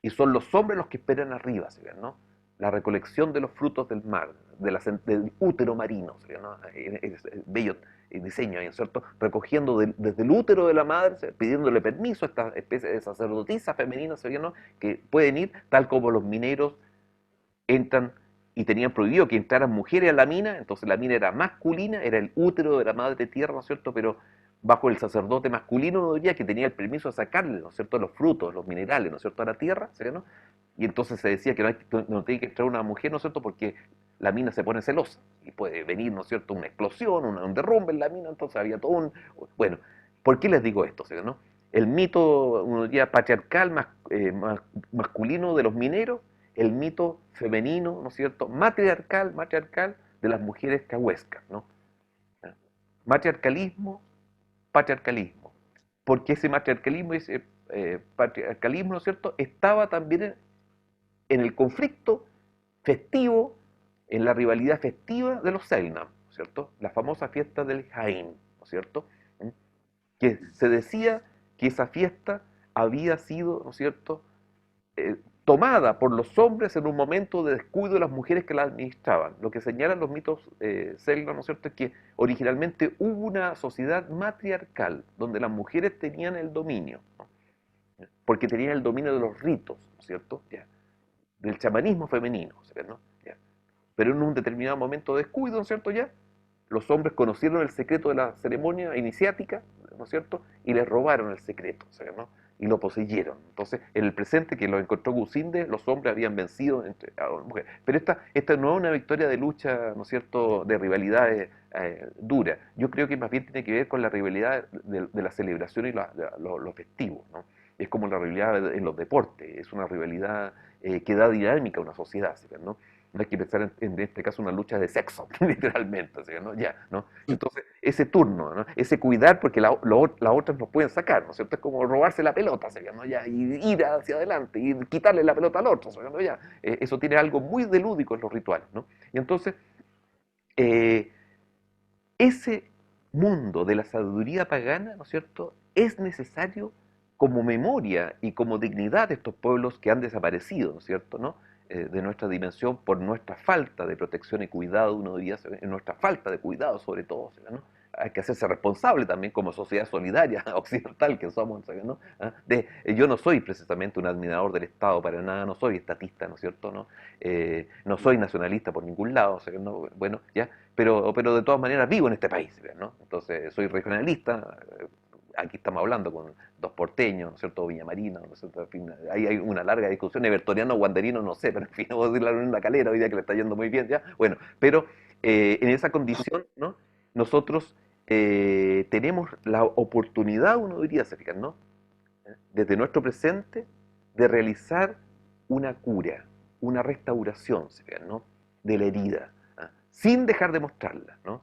Speaker 2: Y son los hombres los que esperan arriba, ¿sí, no? La recolección de los frutos del mar, del útero marino, ¿sí, no? Es bello diseño ahí, ¿cierto? Recogiendo desde el útero de la madre, pidiéndole permiso a esta especie de sacerdotisa femenina, ¿sí, no? Que pueden ir, tal como los mineros entran y tenían prohibido que entraran mujeres a la mina, entonces la mina era masculina, era el útero de la madre tierra, ¿no es cierto? Pero bajo el sacerdote masculino, no diría, que tenía el permiso de sacarle, ¿no es cierto?, los frutos, los minerales, ¿no es cierto?, a la tierra, ¿sí, no? Y entonces se decía que no tiene que entrar una mujer, ¿no es cierto?, porque la mina se pone celosa y puede venir, ¿no es cierto?, una explosión, un derrumbe en la mina, entonces había todo un... Bueno, ¿por qué les digo esto, ¿sí, no? El mito, uno diría, patriarcal, masculino de los mineros, el mito femenino, ¿no es cierto?, matriarcal de las mujeres cahuéscas, ¿no? Matriarcalismo, patriarcalismo. Porque ese matriarcalismo, ese patriarcalismo, ¿no es cierto?, estaba también en el conflicto festivo, en la rivalidad festiva de los Selknam, ¿no es cierto? La famosa fiesta del Jaén, ¿no es cierto? Que se decía que esa fiesta había sido, ¿no es cierto?, tomada por los hombres en un momento de descuido de las mujeres que la administraban. Lo que señalan los mitos Selknam, ¿no es cierto?, es que originalmente hubo una sociedad matriarcal donde las mujeres tenían el dominio, ¿no? Porque tenían el dominio de los ritos, ¿no es cierto?, ya, del chamanismo femenino, ¿no? Ya. Pero en un determinado momento de descuido, ¿no es cierto?, ya, los hombres conocieron el secreto de la ceremonia iniciática, ¿no es cierto?, y les robaron el secreto, ¿no?, y lo poseyeron. Entonces, en el presente que lo encontró Gusinde, los hombres habían vencido a las mujeres. Pero esta no es una victoria de lucha, ¿no es cierto?, de rivalidades duras. Yo creo que más bien tiene que ver con la rivalidad de la celebración y lo festivo, ¿no? Es como la rivalidad en los deportes, es una rivalidad que da dinámica a una sociedad, ¿no? No hay que pensar en este caso una lucha de sexo, literalmente, ¿sí, no? Ya, ¿no? Entonces, ese turno, ¿no?, ese cuidar, porque las otras nos pueden sacar, ¿no es cierto? Es como robarse la pelota, ¿sí, no? Ya, y ir hacia adelante, y quitarle la pelota al otro, ¿sí, no? Ya, eso tiene algo muy de lúdico en los rituales, ¿no? Y entonces, eh, ese mundo de la sabiduría pagana, ¿no es cierto?, es necesario como memoria y como dignidad de estos pueblos que han desaparecido, ¿no es cierto?, ¿no?, de nuestra dimensión por nuestra falta de protección y cuidado, uno diría, nuestra falta de cuidado sobre todo, ¿no? Hay que hacerse responsable también como sociedad solidaria occidental que somos, ¿no? Yo no soy precisamente un admirador del Estado para nada, no soy estatista, ¿no es cierto?, ¿no? No soy nacionalista por ningún lado, ¿no? Bueno, ya, pero de todas maneras vivo en este país, ¿no? Entonces soy regionalista, aquí estamos hablando con dos porteños, ¿no es cierto?, Villamarina, ¿no es cierto? En fin, ahí hay una larga discusión, evertoriano, guanderino, no sé, pero en fin, no voy a decir la Unión La Calera hoy día que le está yendo muy bien, ya, bueno, pero en esa condición, ¿no?, nosotros tenemos la oportunidad, uno diría, se fijan, ¿no?, desde nuestro presente, de realizar una cura, una restauración, se fijan, ¿no?, de la herida, sin dejar de mostrarla, ¿no?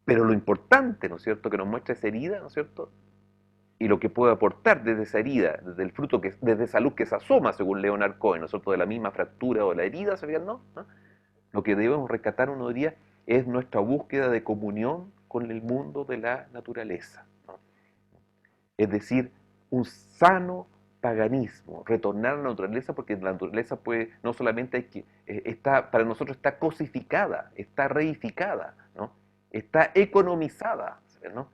Speaker 2: Pero lo importante, ¿no es cierto?, que nos muestra esa herida, ¿no es cierto?, y lo que puede aportar desde esa herida, desde el fruto, desde esa luz que se asoma, según Leonard Cohen, ¿no es cierto?, de la misma fractura o la herida, ¿sabían, no? ¿No? Lo que debemos rescatar, uno diría, es nuestra búsqueda de comunión con el mundo de la naturaleza, ¿no? Es decir, un sano paganismo, retornar a la naturaleza, porque la naturaleza puede, no solamente hay que, está, para nosotros está cosificada, está reificada, ¿no? Está economizada, ¿no?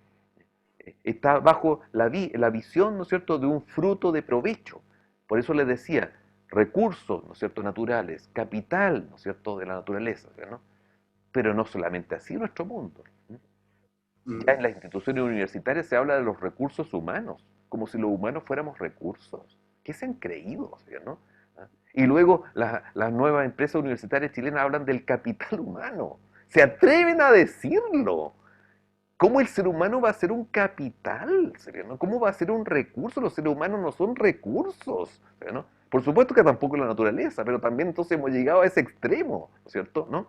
Speaker 2: Está bajo la visión, ¿no es cierto?, de un fruto de provecho. Por eso les decía, recursos, ¿no es cierto?, naturales, capital, ¿no es cierto?, de la naturaleza, ¿no? Pero no solamente así en nuestro mundo. Ya en las instituciones universitarias se habla de los recursos humanos, como si los humanos fuéramos recursos. ¿Qué se han creído? ¿No? Y luego las nuevas empresas universitarias chilenas hablan del capital humano. Se atreven a decirlo. ¿Cómo el ser humano va a ser un capital? ¿No? ¿Cómo va a ser un recurso? Los seres humanos no son recursos. ¿No? Por supuesto que tampoco la naturaleza, pero también entonces hemos llegado a ese extremo, ¿no es cierto? ¿No?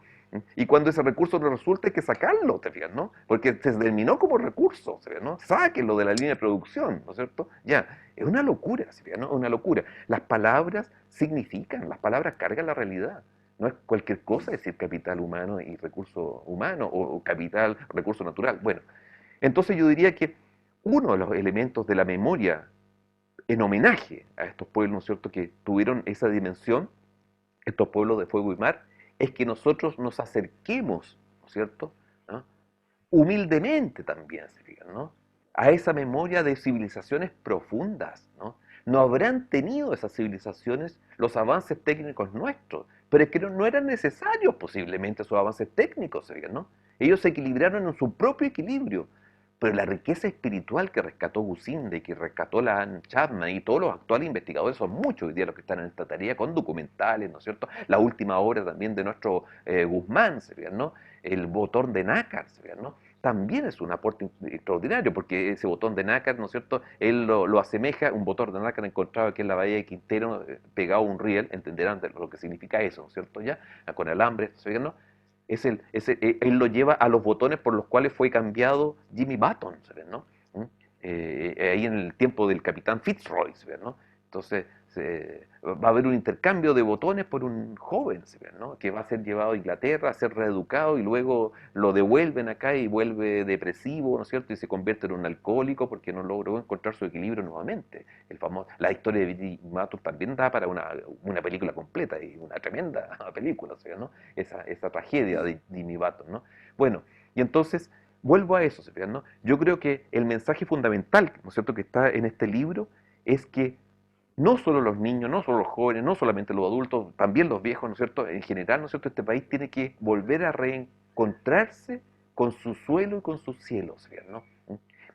Speaker 2: Y cuando ese recurso no resulta hay que sacarlo, ¿te fijas? ¿No? Porque se terminó como recurso, ¿no? Sáquenlo de la línea de producción, ¿no es cierto? Ya, es una locura, ¿sí? ¿No? Una locura. Las palabras significan, las palabras cargan la realidad. No es cualquier cosa decir capital humano y recurso humano o capital, recurso natural. Bueno, entonces yo diría que uno de los elementos de la memoria en homenaje a estos pueblos, ¿no es cierto?, que tuvieron esa dimensión, estos pueblos de fuego y mar, es que nosotros nos acerquemos, ¿no es cierto?, ¿no?, humildemente también, se fijan, ¿no?, a esa memoria de civilizaciones profundas, ¿no? No habrán tenido esas civilizaciones los avances técnicos nuestros, pero es que no eran necesarios posiblemente esos avances técnicos, ¿se fijan, no? Ellos se equilibraron en su propio equilibrio, pero la riqueza espiritual que rescató Gusinde, que rescató la Anne Chapman y todos los actuales investigadores, son muchos hoy día los que están en esta tarea con documentales, ¿no es cierto? La última obra también de nuestro Guzmán, ¿se fijan, no? El botón de nácar, ¿se fijan, no? También es un aporte extraordinario, porque ese botón de nácar, ¿no es cierto?, él lo asemeja, un botón de nácar encontrado aquí en la bahía de Quintero, pegado a un riel, entenderán lo que significa eso, ¿no es cierto?, ya, con alambre, ¿sí? ¿No? Él lo lleva a los botones por los cuales fue cambiado Jimmy Button, ¿sabes? ¿No? Ahí en el tiempo del capitán Fitzroy, ¿sabes? ¿No? Entonces va a haber un intercambio de botones por un joven, ¿sabes? ¿No? Que va a ser llevado a Inglaterra, a ser reeducado y luego lo devuelven acá y vuelve depresivo, ¿no es cierto? Y se convierte en un alcohólico porque no logró encontrar su equilibrio nuevamente. La historia de Jimmy Button también da para una película completa y una tremenda película, ¿sabes? ¿No? Esa tragedia de Jimmy Button, ¿no? Bueno, y entonces vuelvo a eso, ¿se fijan, no? Yo creo que el mensaje fundamental, ¿no es cierto?, que está en este libro es que no solo los niños, no solo los jóvenes, no solamente los adultos, también los viejos, ¿no es cierto?, en general, ¿no es cierto?, este país tiene que volver a reencontrarse con su suelo y con sus cielos, ¿se fijan, no?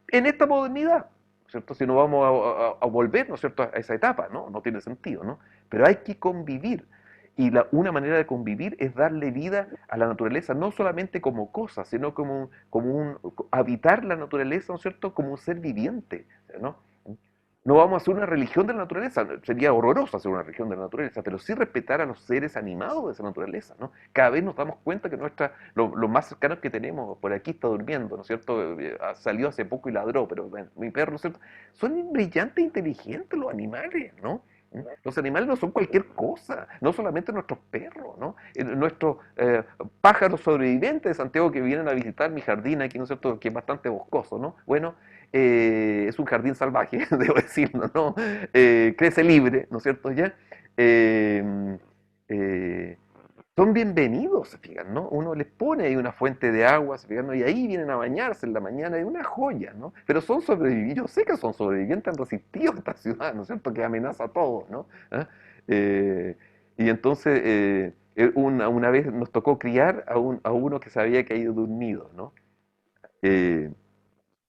Speaker 2: En esta modernidad, ¿no es cierto?, si no vamos a volver, ¿no es cierto?, a esa etapa, ¿no? No tiene sentido, ¿no? Pero hay que convivir. Y una manera de convivir es darle vida a la naturaleza, no solamente como cosa, sino habitar la naturaleza, ¿no es cierto?, como un ser viviente, ¿no? No vamos a hacer una religión de la naturaleza, sería horroroso hacer una religión de la naturaleza, pero sí respetar a los seres animados de esa naturaleza, ¿no? Cada vez nos damos cuenta que lo más cercano que tenemos por aquí está durmiendo, ¿no es cierto? Salió hace poco y ladró, pero bueno, mi perro, ¿no es cierto? Son brillantes e inteligentes los animales, ¿no? Los animales no son cualquier cosa, no solamente nuestros perros, ¿no? Nuestros pájaros sobrevivientes de Santiago que vienen a visitar mi jardín aquí, ¿no es cierto?, que es bastante boscoso, ¿no? Bueno, es un jardín salvaje, debo decirlo, ¿no? Crece libre, ¿no es cierto? Ya. Eh, eh, Son bienvenidos, se fijan, ¿no? Uno les pone ahí una fuente de agua, se fijan, ¿no? Y ahí vienen a bañarse en la mañana, es una joya, ¿no? Pero son sobrevivientes, yo sé que son sobrevivientes, han resistido a esta ciudad, ¿no es cierto?, que amenaza a todos, ¿no? ¿Ah? Eh, y entonces, una vez nos tocó criar a uno que se había caído de un nido, ¿no? Eh,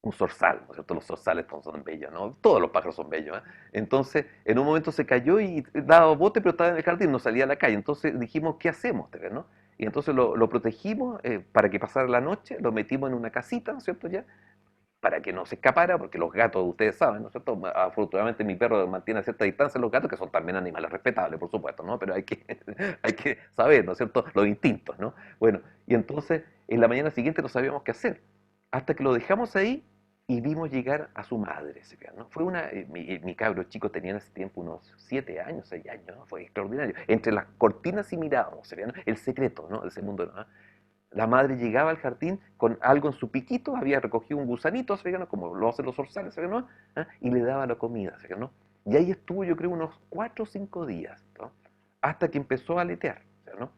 Speaker 2: un zorzal, ¿no es cierto? Los zorzales son bellos, ¿no? Todos los pájaros son bellos, ¿eh? Entonces, en un momento se cayó y daba bote, pero estaba en el jardín, no salía a la calle. Entonces dijimos, ¿qué hacemos? ¿No? Y entonces lo protegimos para que pasara la noche, lo metimos en una casita, ¿no es cierto? Ya, para que no se escapara, porque los gatos, ustedes saben, ¿no es cierto? Afortunadamente mi perro mantiene a cierta distancia los gatos, que son también animales respetables, por supuesto, ¿no? Pero hay que saber, ¿no es cierto?, los instintos, ¿no? Bueno, y entonces en la mañana siguiente no sabíamos qué hacer, hasta que lo dejamos ahí y vimos llegar a su madre, ¿se fijan, no? Fue mi cabro chico tenía en ese tiempo unos 7 años, 6 años, ¿no? Fue extraordinario. Entre las cortinas y mirábamos, ¿se fijan, no? El secreto, ¿no?, de ese mundo, ¿no? La madre llegaba al jardín con algo en su piquito, había recogido un gusanito, ¿sí? ¿No? Como lo hacen los zorzales, ¿sí? ¿No? ¿Ah? Y le daba la comida, ¿sí? ¿No? Y ahí estuvo yo creo unos 4 o 5 días, ¿no? Hasta que empezó a aletear, ¿sí? ¿No?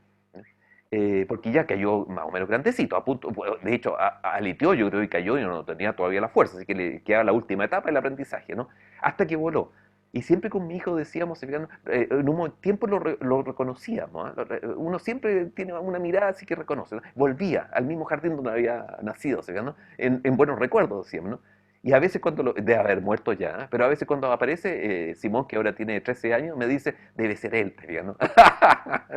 Speaker 2: Porque ya cayó más o menos grandecito, a punto, bueno, de hecho aleteó yo creo y cayó y no tenía todavía la fuerza, así que le quedaba la última etapa del aprendizaje, ¿no? Hasta que voló. Y siempre con mi hijo decíamos, en un tiempo lo reconocíamos, ¿eh? Uno siempre tiene una mirada así que reconoce, ¿no? Volvía al mismo jardín donde había nacido, ¿no? En buenos recuerdos, decíamos, ¿no? Y a veces cuando, debe haber muerto ya, ¿eh? Pero a veces cuando aparece, Simón, que ahora tiene 13 años, me dice, debe ser él, ¿no?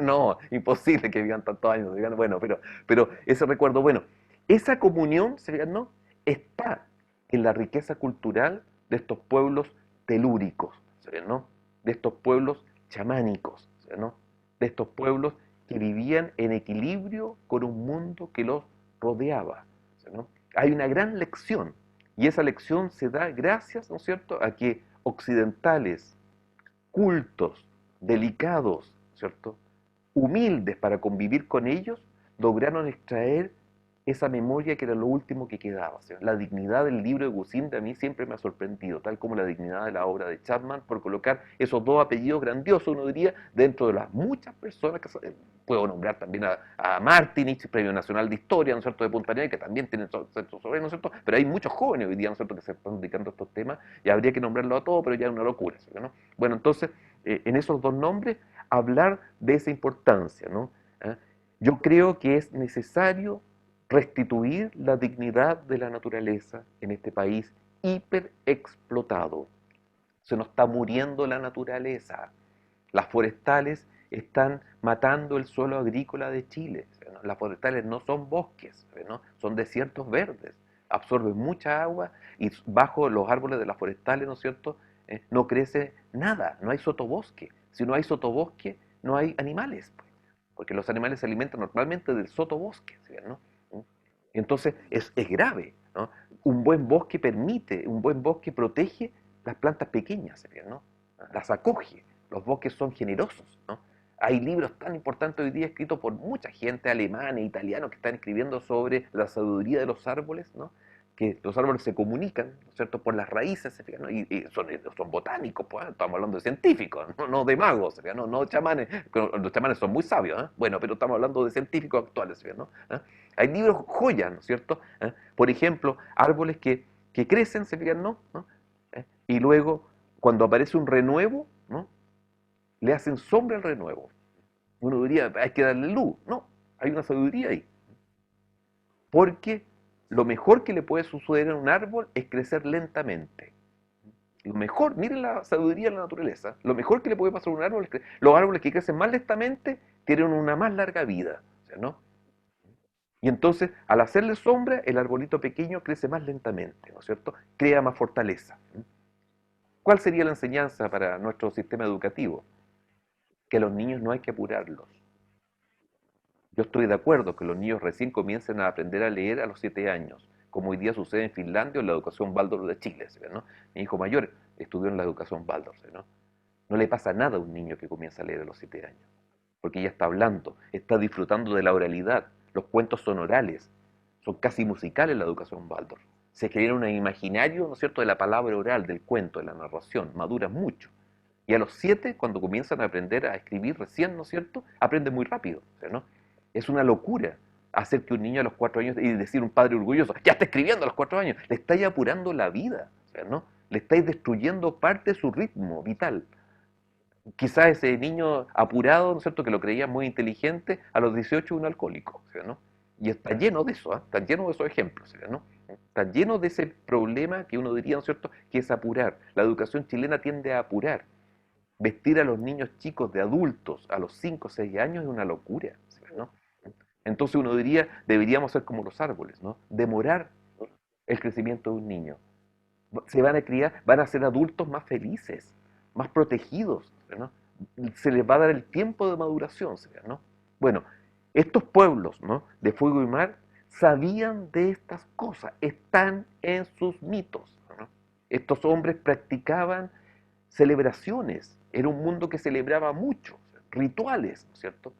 Speaker 2: No, imposible que vivan tantos años, bueno, pero ese recuerdo, bueno, esa comunión, ¿no? Está en la riqueza cultural de estos pueblos telúricos, ¿no? De estos pueblos chamánicos, ¿no? De estos pueblos que vivían en equilibrio con un mundo que los rodeaba, ¿no? Hay una gran lección, y esa lección se da gracias, ¿no es cierto?, a que occidentales, cultos, delicados, ¿cierto?, humildes para convivir con ellos, lograron extraer esa memoria que era lo último que quedaba. O sea, la dignidad del libro de Gusinde a mí siempre me ha sorprendido, tal como la dignidad de la obra de Chapman, por colocar esos dos apellidos grandiosos, uno diría, dentro de las muchas personas que puedo nombrar también a Martinich, Premio Nacional de Historia, ¿no es cierto?, de Punta Arenas, que también tienen ciertos sobrenos, ¿no es cierto?, pero hay muchos jóvenes hoy día, ¿no es cierto?, que se están dedicando a estos temas, y habría que nombrarlo a todos, pero ya es una locura, ¿no? Bueno, entonces, en esos dos nombres, hablar de esa importancia, ¿no? ¿Ah? Yo creo que es necesario restituir la dignidad de la naturaleza en este país hiperexplotado. Se nos está muriendo la naturaleza. Las forestales están matando el suelo agrícola de Chile, ¿no? Las forestales no son bosques, ¿no? Son desiertos verdes, absorben mucha agua y bajo los árboles de las forestales, ¿no es cierto?, no crece nada, no hay sotobosque. Si no hay sotobosque, no hay animales, pues, porque los animales se alimentan normalmente del sotobosque, ¿sí? ¿No? Entonces es grave, ¿no? Un buen bosque permite, un buen bosque protege las plantas pequeñas, ¿no? Las acoge. Los bosques son generosos, ¿no? Hay libros tan importantes hoy día escritos por mucha gente alemana e italiana que están escribiendo sobre la sabiduría de los árboles, ¿no? Que los árboles se comunican, ¿no es cierto?, por las raíces, ¿no? Y son botánicos, pues, estamos hablando de científicos, no de magos, no chamanes. Los chamanes son muy sabios, ¿eh? Bueno, pero estamos hablando de científicos actuales, ¿no? ¿Eh? Hay libros joyas, ¿no es cierto? ¿Eh? Por ejemplo, árboles que crecen, ¿se fijan? ¿No? ¿No? Y luego, cuando aparece un renuevo, ¿no?, le hacen sombra al renuevo. Uno diría, hay que darle luz. No, hay una sabiduría ahí. Porque lo mejor que le puede suceder a un árbol es crecer lentamente. Lo mejor, miren la sabiduría de la naturaleza, lo mejor que le puede pasar a un árbol es que los árboles que crecen más lentamente tienen una más larga vida, ¿no? Y entonces, al hacerle sombra, el arbolito pequeño crece más lentamente, ¿no es cierto? Crea más fortaleza. ¿Cuál sería la enseñanza para nuestro sistema educativo? Que a los niños no hay que apurarlos. Yo estoy de acuerdo que los niños recién comiencen a aprender a leer a los 7 años, como hoy día sucede en Finlandia o en la educación Waldorf de Chile, ¿no? Mi hijo mayor estudió en la educación Waldorf, ¿no? No le pasa nada a un niño que comienza a leer a los 7 años, porque ya está hablando, está disfrutando de la oralidad. Los cuentos son orales, son casi musicales la educación Waldorf. Se genera un imaginario, ¿no es cierto?, de la palabra oral, del cuento, de la narración, maduran mucho. Y a los 7, cuando comienzan a aprender a escribir recién, ¿no es cierto?, aprenden muy rápido, ¿no? Es una locura hacer que un niño a los 4 años, y decir un padre orgulloso, ya está escribiendo a los 4 años, le estáis apurando la vida, ¿no? Le estáis destruyendo parte de su ritmo vital. Quizás ese niño apurado, ¿no es cierto?, que lo creía muy inteligente, a los 18 es un alcohólico, ¿no? Y está lleno de eso, ¿eh? Está lleno de esos ejemplos, ¿no? Está lleno de ese problema que uno diría, ¿no es cierto?, que es apurar. La educación chilena tiende a apurar. Vestir a los niños chicos de adultos a los 5 o 6 años es una locura, ¿no? Entonces uno diría, deberíamos ser como los árboles, ¿no? Demorar el crecimiento de un niño. Se van a criar, van a ser adultos más felices, más protegidos, ¿no? Se les va a dar el tiempo de maduración, ¿no? Bueno, estos pueblos, ¿no?, de fuego y mar sabían de estas cosas, están en sus mitos, ¿no? Estos hombres practicaban celebraciones, era un mundo que celebraba mucho, rituales, ¿no es cierto?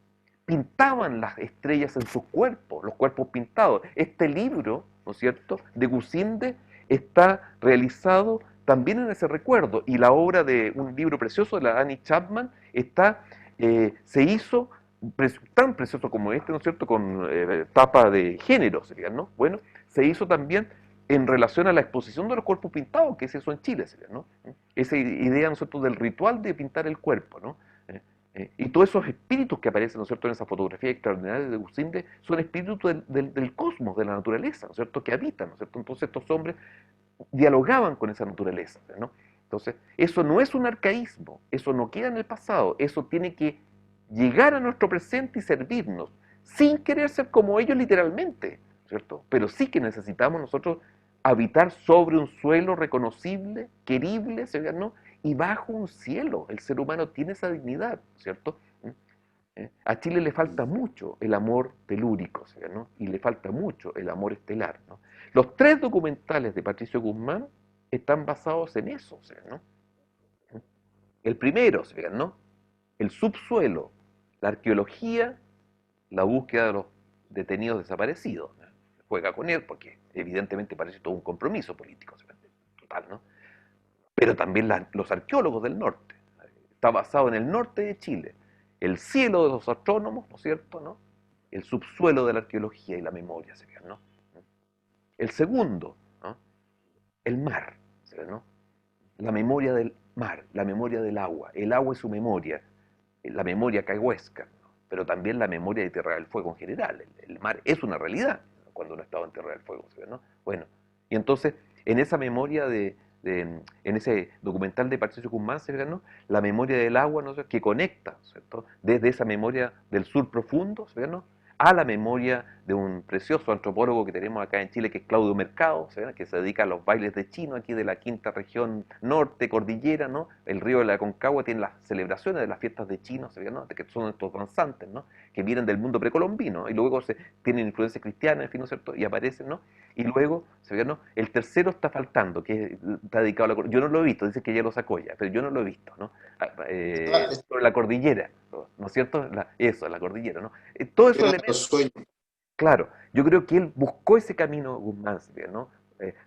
Speaker 2: pintaban las estrellas en sus cuerpos, los cuerpos pintados. Este libro, ¿no es cierto?, de Gusinde está realizado también en ese recuerdo. Y la obra de un libro precioso de la Annie Chapman se hizo tan precioso como este, ¿no es cierto?, con tapa de género, sería, ¿no? Bueno, se hizo también en relación a la exposición de los cuerpos pintados, que es eso en Chile, sería, ¿no? Esa idea, ¿no es cierto?, del ritual de pintar el cuerpo, ¿no? Y todos esos espíritus que aparecen, ¿no es cierto?, en esa fotografía extraordinaria de Gusinde son espíritus del cosmos, de la naturaleza, ¿no es cierto?, que habitan, ¿no es cierto? Entonces estos hombres dialogaban con esa naturaleza, ¿no? Entonces, eso no es un arcaísmo, eso no queda en el pasado, eso tiene que llegar a nuestro presente y servirnos, sin querer ser como ellos literalmente, ¿cierto? Pero sí que necesitamos nosotros habitar sobre un suelo reconocible, querible, ¿no? Y bajo un cielo. El ser humano tiene esa dignidad, ¿cierto? A Chile le falta mucho el amor telúrico, ¿no? Y le falta mucho el amor estelar, ¿no? Los tres documentales de Patricio Guzmán están basados en eso, ¿no? El primero, ¿no? El subsuelo, la arqueología, la búsqueda de los detenidos desaparecidos. ¿No? Juega con él porque evidentemente parece todo un compromiso político, total, ¿no? Pero también los arqueólogos del norte. Está basado en el norte de Chile. El cielo de los astrónomos, ¿no es cierto? ¿No? El subsuelo de la arqueología y la memoria, sería, ¿no? El segundo, ¿no? El mar, ¿sería, no? La memoria del mar, la memoria del agua, el agua y su memoria, la memoria caigüesca, ¿no? Pero también la memoria de Tierra del Fuego en general. El mar es una realidad, ¿no? Cuando uno estaba en Tierra del Fuego, ¿no? Bueno, y entonces en esa memoria en ese documental de Patricio Guzmán, ¿no? La memoria del agua, ¿no? Que conecta, ¿cierto? Desde esa memoria del sur profundo, ¿no? A la memoria de un precioso antropólogo que tenemos acá en Chile, que es Claudio Mercado, ¿sí? Que se dedica a los bailes de chino aquí de la quinta región norte, cordillera, ¿no? El río de la Aconcagua tiene las celebraciones de las fiestas de chinos, ¿sí? ¿No? Que son estos danzantes, ¿no? Que vienen del mundo precolombino y luego tienen influencia cristiana, en fin, ¿no es cierto? Y aparecen, ¿no? Y luego, ¿sí? ¿No? El tercero está faltando, que está dedicado a la... Yo no lo he visto, dice que ya lo sacó ya, pero yo no lo he visto, ¿no?
Speaker 1: Está,
Speaker 2: Sobre la cordillera, ¿no es cierto? Eso, la cordillera, ¿no? Todos esos
Speaker 1: eran los
Speaker 2: elementos.
Speaker 1: sueños.
Speaker 2: Claro, yo creo que él buscó ese camino Guzmán, ¿no?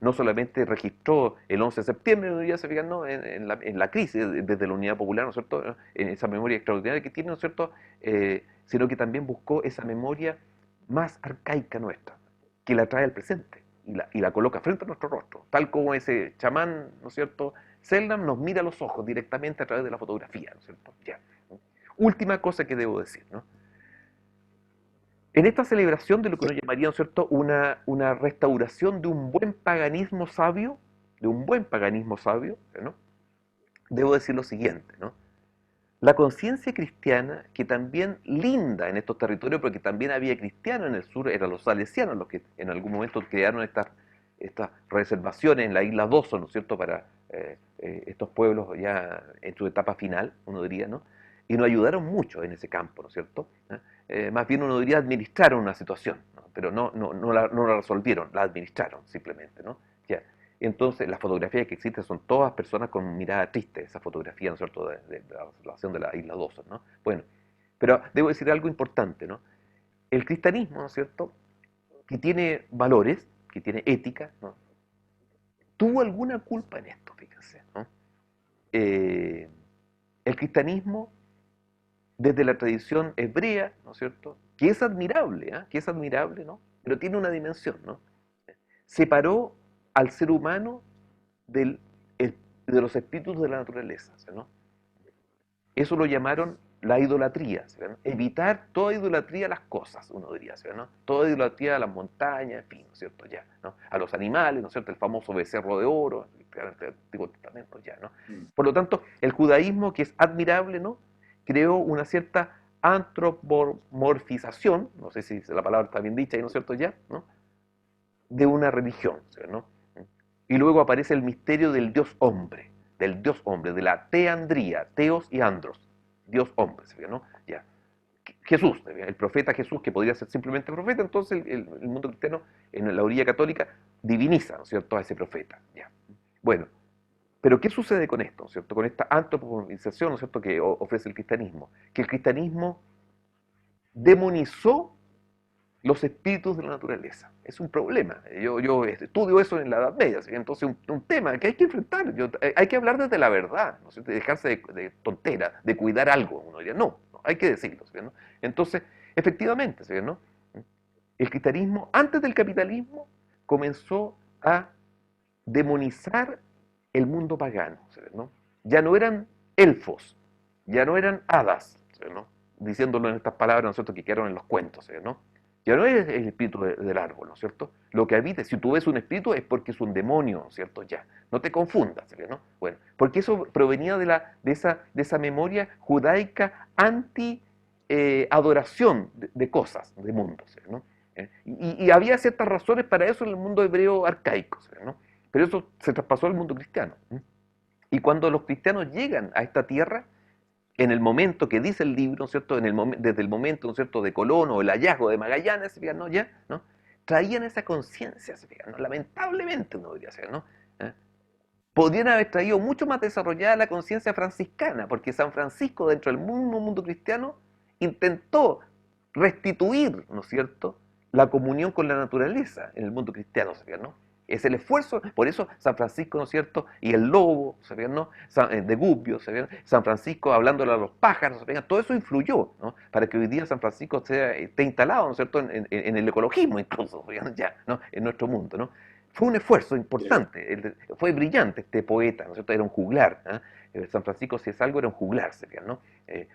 Speaker 2: No solamente registró el 11 de septiembre, ya se fijan, ¿no? En la crisis desde la Unidad Popular, ¿no es cierto? En esa memoria extraordinaria que tiene, ¿no es cierto? Sino que también buscó esa memoria más arcaica nuestra, que la trae al presente y la coloca frente a nuestro rostro, tal como ese chamán, ¿no es cierto? Selnam nos mira a los ojos directamente a través de la fotografía, ¿no es cierto? Ya. Última cosa que debo decir, ¿no? En esta celebración de lo que uno llamaría, ¿no es cierto?, una restauración de un buen paganismo sabio, ¿no? Debo decir lo siguiente, ¿no? La conciencia cristiana, que también linda en estos territorios, porque también había cristianos en el sur, eran los salesianos los que en algún momento crearon estas reservaciones en la isla Doso, ¿no es cierto?, para estos pueblos ya en su etapa final, uno diría, ¿no? Y nos ayudaron mucho en ese campo, ¿no es cierto? Más bien uno diría administraron una situación, ¿no? Pero no la resolvieron, la administraron simplemente, ¿no? Ya. Entonces, las fotografías que existen son todas personas con mirada triste, esa fotografía, ¿no es cierto?, de la observación de la isla Dawson, ¿no? Bueno, pero debo decir algo importante, ¿no? El cristianismo, ¿no es cierto?, que tiene valores, que tiene ética, ¿no? Tuvo alguna culpa en esto, fíjense, ¿no? Eh, el cristianismo, desde la tradición hebrea, ¿no es cierto?, que es admirable, ¿eh? Que es admirable, ¿no? Pero tiene una dimensión, ¿no? Separó al ser humano del, de los espíritus de la naturaleza, ¿no? Eso lo llamaron la idolatría, ¿sí? ¿No? Evitar toda idolatría a las cosas, uno diría, ¿sí? ¿No? Toda idolatría a las montañas, en fin, ¿no es cierto? Ya, ¿no? A los animales, ¿no es cierto? El famoso becerro de oro, el Antiguo Testamento, ya, ¿no? Por lo tanto, el judaísmo, que es admirable, ¿no? Creó una cierta antropomorfización, no sé si la palabra está bien dicha, ¿no es cierto? Ya, ¿no? De una religión, ¿no? Y luego aparece el misterio del Dios hombre, de la teandría, teos y andros, Dios hombre, ¿no? Ya. Jesús, el profeta Jesús, que podría ser simplemente profeta, entonces el mundo cristiano, en la orilla católica, diviniza, ¿no es cierto?, a ese profeta. Ya. Bueno, pero ¿qué sucede con esto, ¿no es cierto?, con esta antropomorfización, ¿no es cierto?, que ofrece el cristianismo. Que el cristianismo demonizó los espíritus de la naturaleza. Es un problema. Yo estudio eso en la Edad Media, ¿sí? Entonces un tema que hay que enfrentar. Hay que hablar desde la verdad, ¿no? De dejarse de tontera, de cuidar algo. Uno diría, no, hay que decirlo, ¿sí? ¿No? Entonces, efectivamente, ¿sí? ¿No? El cristianismo, antes del capitalismo, comenzó a demonizar el mundo pagano, ¿sí? ¿No? Ya no eran elfos, ya no eran hadas, ¿sí? ¿No? Diciéndolo en estas palabras, ¿no es cierto?, que quedaron en los cuentos, ¿sí? ¿No? Ya no es el espíritu del árbol, ¿no es cierto? Lo que habita, si tú ves un espíritu es porque es un demonio, ¿no es cierto? Ya, no te confundas, ¿sí? ¿No? Bueno, porque eso provenía de esa memoria judaica anti adoración de cosas, de mundos, ¿sí? ¿No? Y había ciertas razones para eso en el mundo hebreo arcaico, ¿sí? ¿No? Pero eso se traspasó al mundo cristiano. Y cuando los cristianos llegan a esta tierra, en el momento que dice el libro, ¿no es cierto?, desde el momento, ¿no es cierto?, de Colón o el hallazgo de Magallanes, ¿no? Ya, ¿no? Traían esa conciencia, ¿no? Lamentablemente no debería ser, ¿no? ¿Eh? Podrían haber traído mucho más desarrollada la conciencia franciscana, porque San Francisco, dentro del mismo mundo cristiano, intentó restituir, ¿no es cierto?, la comunión con la naturaleza en el mundo cristiano, ¿no? Es el esfuerzo, por eso San Francisco, ¿no es cierto?, y el lobo, ¿no?, de Gubbio, San Francisco hablándole a los pájaros, todo eso influyó, ¿no?, para que hoy día San Francisco esté instalado, ¿no es cierto?, en el ecologismo incluso, ya, ¿no?, en nuestro mundo, ¿no? Fue un esfuerzo importante, fue brillante este poeta, ¿no es cierto?, era un juglar, San Francisco, si es algo, era un juglar, ¿no?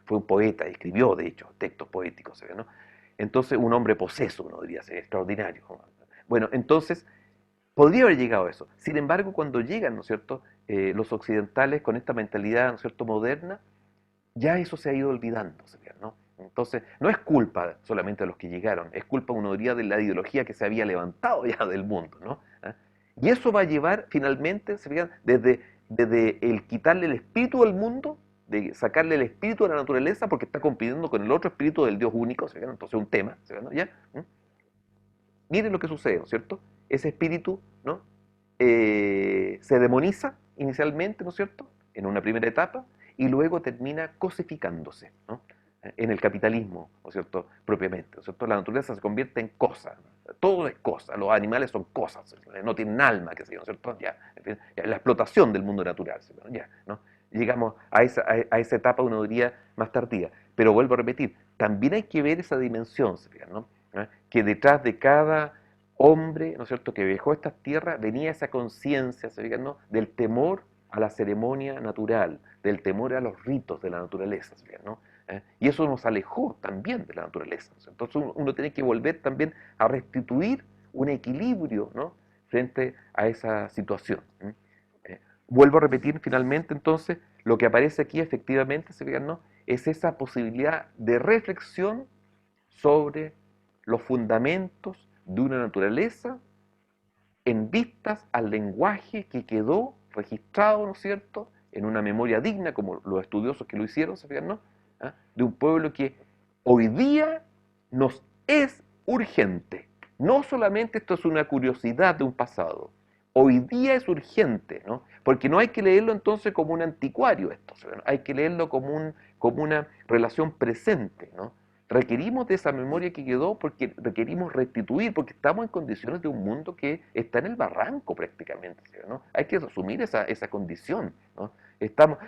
Speaker 2: Fue un poeta, escribió, de hecho, textos poéticos, ¿no? Entonces, un hombre poseso, uno diría, extraordinario. Bueno, entonces, podría haber llegado a eso. Sin embargo, cuando llegan, ¿no es cierto?, los occidentales con esta mentalidad, ¿no es cierto?, moderna, ya eso se ha ido olvidando, ¿no? Entonces, no es culpa solamente de los que llegaron, es culpa, uno diría, de la ideología que se había levantado ya del mundo, ¿no? Y eso va a llevar finalmente, desde el quitarle el espíritu al mundo, de sacarle el espíritu a la naturaleza, porque está compitiendo con el otro espíritu del Dios único, ¿sí? Entonces un tema, ¿sí? ¿No? ¿Ya? Miren lo que sucede, ¿no es cierto? Ese espíritu, ¿no?, se demoniza inicialmente, ¿no es cierto?, en una primera etapa, y luego termina cosificándose, ¿no?, en el capitalismo, ¿no es cierto?, propiamente, ¿no es cierto? La naturaleza se convierte en cosa, todo es cosa, los animales son cosas, no tienen alma, qué sé yo, ¿no es cierto? Ya, en fin, ya, la explotación del mundo natural, ya, ¿no? Llegamos a esa etapa, uno diría, más tardía. Pero vuelvo a repetir, también hay que ver esa dimensión, ¿se fijan, no? Que detrás de cada hombre, ¿no es cierto?, que viajó a estas tierras, venía esa conciencia, ¿se fijan, no?, del temor a la ceremonia natural, del temor a los ritos de la naturaleza, ¿se fijan, no? Y eso nos alejó también de la naturaleza. Entonces uno tiene que volver también a restituir un equilibrio, ¿no?, frente a esa situación. Vuelvo a repetir finalmente, entonces, lo que aparece aquí efectivamente, ¿se fijan, no?, es esa posibilidad de reflexión sobre los fundamentos de una naturaleza en vistas al lenguaje que quedó registrado, ¿no es cierto?, en una memoria digna, como los estudiosos que lo hicieron, ¿se fijan, no?, de un pueblo que hoy día nos es urgente. No solamente esto es una curiosidad de un pasado, hoy día es urgente, ¿no? Porque no hay que leerlo entonces como un anticuario esto, hay que leerlo como una relación presente, ¿no? Requerimos de esa memoria que quedó porque requerimos restituir, porque estamos en condiciones de un mundo que está en el barranco prácticamente, ¿no? Hay que asumir esa condición, ¿no?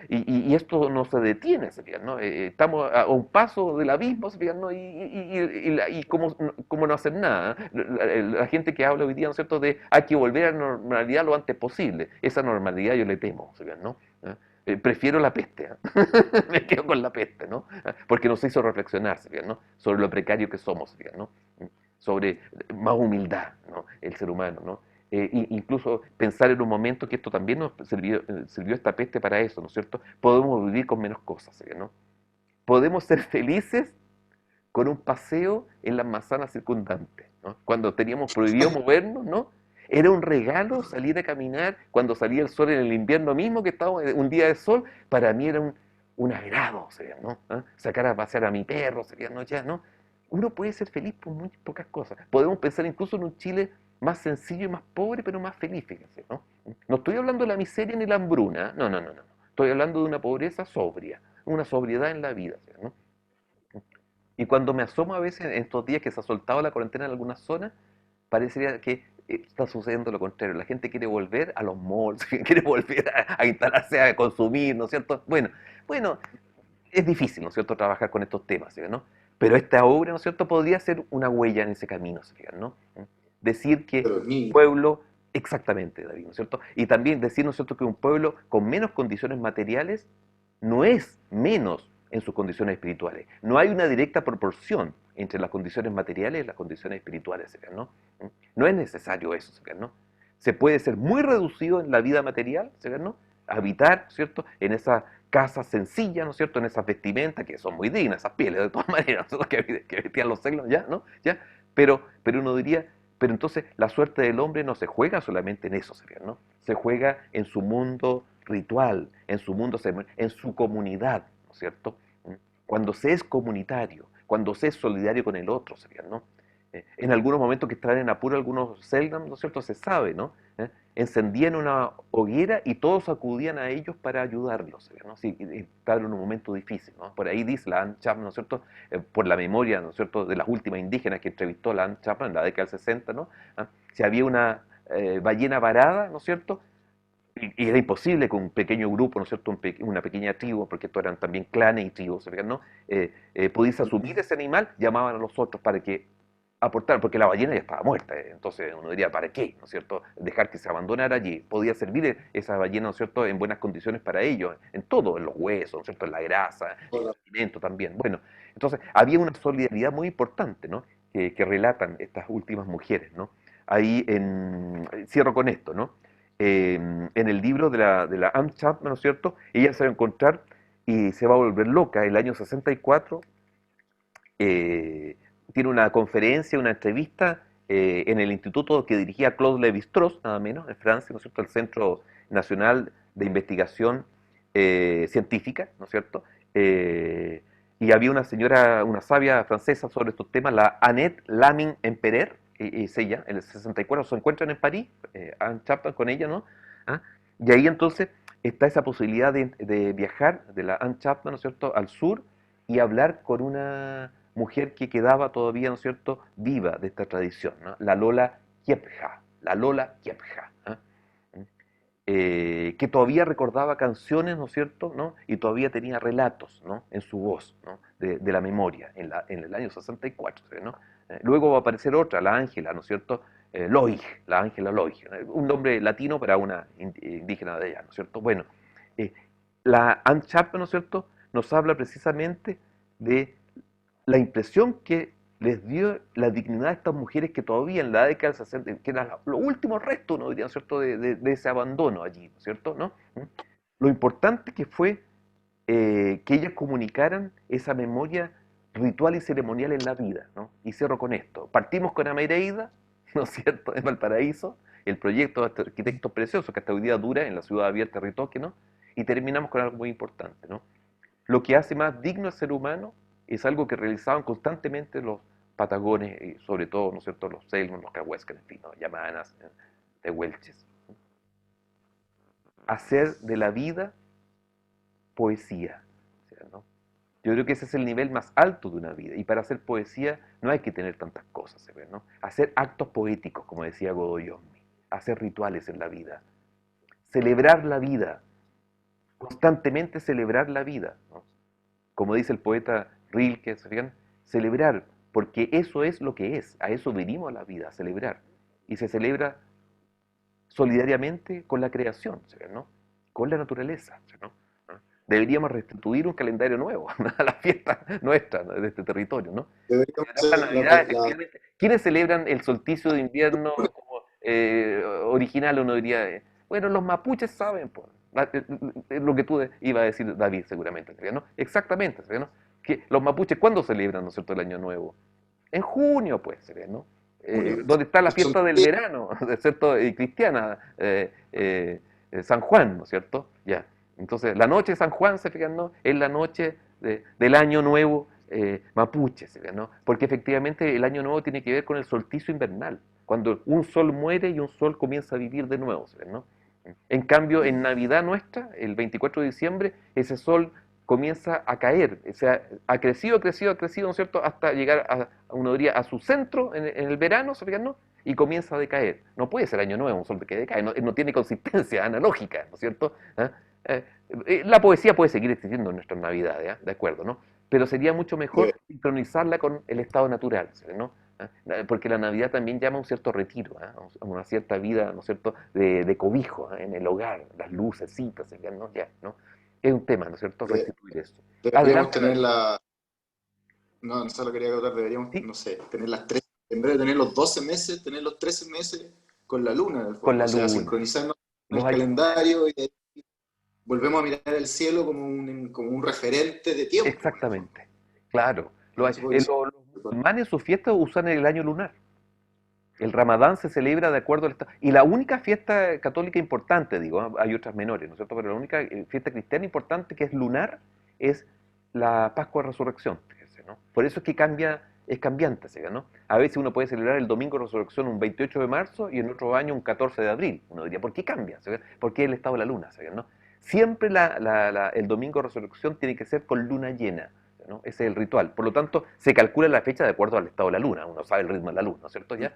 Speaker 2: Y esto no se detiene, ¿no? Estamos a un paso del abismo, ¿no? Y como no hacer nada. La gente que habla hoy día, ¿no es cierto?, de hay que volver a la normalidad lo antes posible. Esa normalidad yo le temo, ¿no? Prefiero la peste, me quedo con la peste, ¿no? Porque nos hizo reflexionar, ¿no?, sobre lo precario que somos, ¿no?, sobre más humildad, ¿no?, el ser humano, ¿no? Incluso pensar en un momento que esto también nos sirvió esta peste para eso, ¿no es cierto? Podemos vivir con menos cosas, ¿no? Podemos ser felices con un paseo en las manzanas circundantes, ¿no? Cuando teníamos prohibido movernos, ¿no? Era un regalo salir a caminar cuando salía el sol en el invierno mismo, que estaba un día de sol, para mí era un agrado, ¿no? Sacar a pasear a mi perro, ¿no? Ya, ¿no? Uno puede ser feliz por muy pocas cosas. Podemos pensar incluso en un Chile más sencillo y más pobre, pero más feliz, fíjense, ¿no? No estoy hablando de la miseria ni la hambruna, no, no, no, no. Estoy hablando de una pobreza sobria, una sobriedad en la vida, ¿no? Y cuando me asomo a veces en estos días que se ha soltado la cuarentena en algunas zonas, parecería que está sucediendo lo contrario. La gente quiere volver a los malls, quiere volver a instalarse a consumir, ¿no es cierto? Bueno, es difícil, ¿no es cierto?, trabajar con estos temas, ¿sí? ¿No? Pero esta obra, ¿no es cierto?, podría ser una huella en ese camino, ¿sí? ¿No? Decir que
Speaker 1: Pero
Speaker 2: un
Speaker 1: ni,
Speaker 2: pueblo, exactamente, David, ¿no es cierto? Y también decir, ¿no es cierto?, que un pueblo con menos condiciones materiales no es menos en sus condiciones espirituales. No hay una directa proporción entre las condiciones materiales y las condiciones espirituales, ¿sí? ¿No? No es necesario eso, ¿sí? ¿No? Se puede ser muy reducido en la vida material, ¿sí? ¿No? Habitar, ¿cierto?, en esa casa sencilla, ¿no es cierto?, en esas vestimentas que son muy dignas, esas pieles de todas maneras, ¿no? que vestían los siglos, ya, ¿no? ¿Ya? Pero uno diría, pero entonces la suerte del hombre no se juega solamente en eso, ¿no? Se juega en su mundo ritual, en su mundo, en su comunidad, ¿no es cierto? Cuando se es comunitario, cuando se es solidario con el otro, ¿no? En algunos momentos que están en apuro algunos Seldam, ¿no es cierto?, se sabe, ¿no? Encendían una hoguera y todos acudían a ellos para ayudarlos, ¿no? Sí, estaban en un momento difícil, ¿no? Por ahí dice la Anne Chapman, ¿no es cierto?, por la memoria, ¿no es cierto?, de las últimas indígenas que entrevistó la Anne Chapman en la década del 60, ¿no? Si había una ballena varada, ¿no es cierto?, y era imposible con un pequeño grupo, ¿no es cierto?, una pequeña tribu, porque estos eran también clanes y tribus, ¿no? Pudiese asumir ese animal, llamaban a los otros para que aportaran, porque la ballena ya estaba muerta, entonces uno diría, ¿para qué?, ¿no es cierto?, dejar que se abandonara allí. Podía servir esa ballena, ¿no es cierto?, en buenas condiciones para ellos, en todo, en los huesos, ¿no es cierto?, en la grasa, en el alimento también. Bueno, entonces había una solidaridad muy importante, ¿no?, que relatan estas últimas mujeres, ¿no? Ahí cierro con esto, ¿no? En el libro de la Anne Chapman, ¿no es cierto?, ella se va a encontrar y se va a volver loca. El año 64 eh, tiene una conferencia, una entrevista en el instituto que dirigía Claude Lévi-Strauss, nada menos, en Francia, ¿no es cierto?, el Centro Nacional de Investigación Científica, ¿no es cierto? Y había una señora, una sabia francesa sobre estos temas, la Annette Lamin-Emperer, es ella, en el 64 se encuentran en París, Anne Chapman con ella, ¿no? ¿Ah? Y ahí entonces está esa posibilidad de viajar de la Anne Chapman, ¿no es cierto?, al sur y hablar con una mujer que quedaba todavía, ¿no es cierto?, viva de esta tradición, ¿no? La Lola Kiepja, la Lola Kiepja, ¿eh? Que todavía recordaba canciones, ¿no es cierto?, ¿no? Y todavía tenía relatos, ¿no?, en su voz, ¿no?, de la memoria, en el año 64, ¿no? Luego va a aparecer otra, la Ángela, ¿no es cierto?, Loig, la Ángela Loig, un nombre latino para una indígena de allá, ¿no es cierto? Bueno, eh, la Anne Chapman, ¿no es cierto?, nos habla precisamente de la impresión que les dio la dignidad a estas mujeres que todavía en la década del 60, que eran los últimos restos, ¿no?, dirían, ¿cierto?, de ese abandono allí, ¿cierto?, ¿no? Lo importante que fue que ellas comunicaran esa memoria ritual y ceremonial en la vida, ¿no? Y cierro con esto. Partimos con Amereida, ¿no es cierto?, en Valparaíso, el proyecto de este arquitecto precioso que hasta hoy día dura en la ciudad abierta de Ritoque, ¿no? Y terminamos con algo muy importante, ¿no? Lo que hace más digno al ser humano es algo que realizaban constantemente los patagones, y sobre todo, ¿no es cierto?, los selmos, los cahuescas, en fin, ¿no?, yamanas, tehuelches. Hacer de la vida poesía, ¿no? Yo creo que ese es el nivel más alto de una vida. Y para hacer poesía no hay que tener tantas cosas, ¿no? Hacer actos poéticos, como decía Godoy Osmi. Hacer rituales en la vida. Celebrar la vida. Constantemente celebrar la vida, ¿no? Como dice el poeta Rilke, ¿sabían? Celebrar, porque eso es lo que es. A eso venimos a la vida, a celebrar. Y se celebra solidariamente con la creación, ¿no?, con la naturaleza, ¿no? Deberíamos restituir un calendario nuevo a la fiesta nuestra, ¿no?, de este territorio, ¿no?
Speaker 1: deberíamos
Speaker 2: Celebrar la
Speaker 1: hacer
Speaker 2: Navidad, efectivamente. ¿Quiénes celebran el solsticio de invierno como original, uno diría? Bueno, los mapuches saben, pues, lo que tú ibas a decir, David, seguramente, ¿no? Exactamente, ¿no? Que los mapuches, ¿cuándo celebran, ¿no es cierto?, el año nuevo? En junio, pues, ¿no?
Speaker 1: junio.
Speaker 2: Donde está la fiesta del verano, ¿no es cierto?, cristiana, San Juan, ¿no es cierto? Ya. Entonces, la noche de San Juan, se fijan, ¿no?, es la noche del año nuevo mapuche, ¿se fijan, no? Porque efectivamente el año nuevo tiene que ver con el solsticio invernal, cuando un sol muere y un sol comienza a vivir de nuevo, ¿se fijan, no? En cambio, en Navidad nuestra, el 24 de diciembre, ese sol comienza a caer, o sea, ha crecido, crecido, crecido, ¿no es cierto?, hasta llegar uno diría, a su centro en el verano, ¿se fijan, no? Y comienza a decaer. No puede ser año nuevo un sol que decae, no tiene consistencia analógica, ¿no es cierto? ¿Ah? La poesía puede seguir existiendo en nuestras navidades, ¿ah? De acuerdo, ¿no? Pero sería mucho mejor sincronizarla con el estado natural, ¿no? ¿Ah? Porque la Navidad también llama a un cierto retiro, ¿ah? A una cierta vida, ¿no es cierto?, de cobijo, ¿ah? En el hogar, las lucecitas, ¿no? Ya, ¿no? Es un tema, ¿no es cierto?,
Speaker 1: De-
Speaker 2: restituir eso.
Speaker 1: deberíamos
Speaker 2: Adelante,
Speaker 1: tener
Speaker 2: David.
Speaker 1: la, no solo quería contar, deberíamos,
Speaker 2: Sí,
Speaker 1: no sé, tener las tres, en vez de tener los 12 meses, tener los 13 meses con la luna en el
Speaker 2: con
Speaker 1: fondo,
Speaker 2: la
Speaker 1: o sea,
Speaker 2: luna.
Speaker 1: sincronizarnos con
Speaker 2: Los
Speaker 1: el
Speaker 2: hay,
Speaker 1: calendario y ahí volvemos a mirar el cielo como un referente de tiempo, en el fondo.
Speaker 2: exactamente, claro.
Speaker 1: ¿No? Supongo que
Speaker 2: Los musulmanes en sus fiestas usan el año lunar. El Ramadán se celebra de acuerdo al estado. Y la única fiesta católica importante, digo, ¿ah? Hay otras menores, ¿no es cierto? Pero la única fiesta cristiana importante que es lunar es la Pascua de Resurrección, fíjense, ¿no? Por eso es que cambia, es cambiante, ¿sí? ¿No? A veces uno puede celebrar el Domingo de Resurrección un 28 de marzo y en otro año un 14 de abril. Uno diría, ¿por qué cambia? ¿Sí? Porque es el estado de la luna, ¿sí? ¿No? Siempre el Domingo de Resurrección tiene que ser con luna llena, ¿no? Ese es el ritual. Por lo tanto, se calcula la fecha de acuerdo al estado de la luna. Uno sabe el ritmo de la luna, ¿no es cierto? ¿Ya?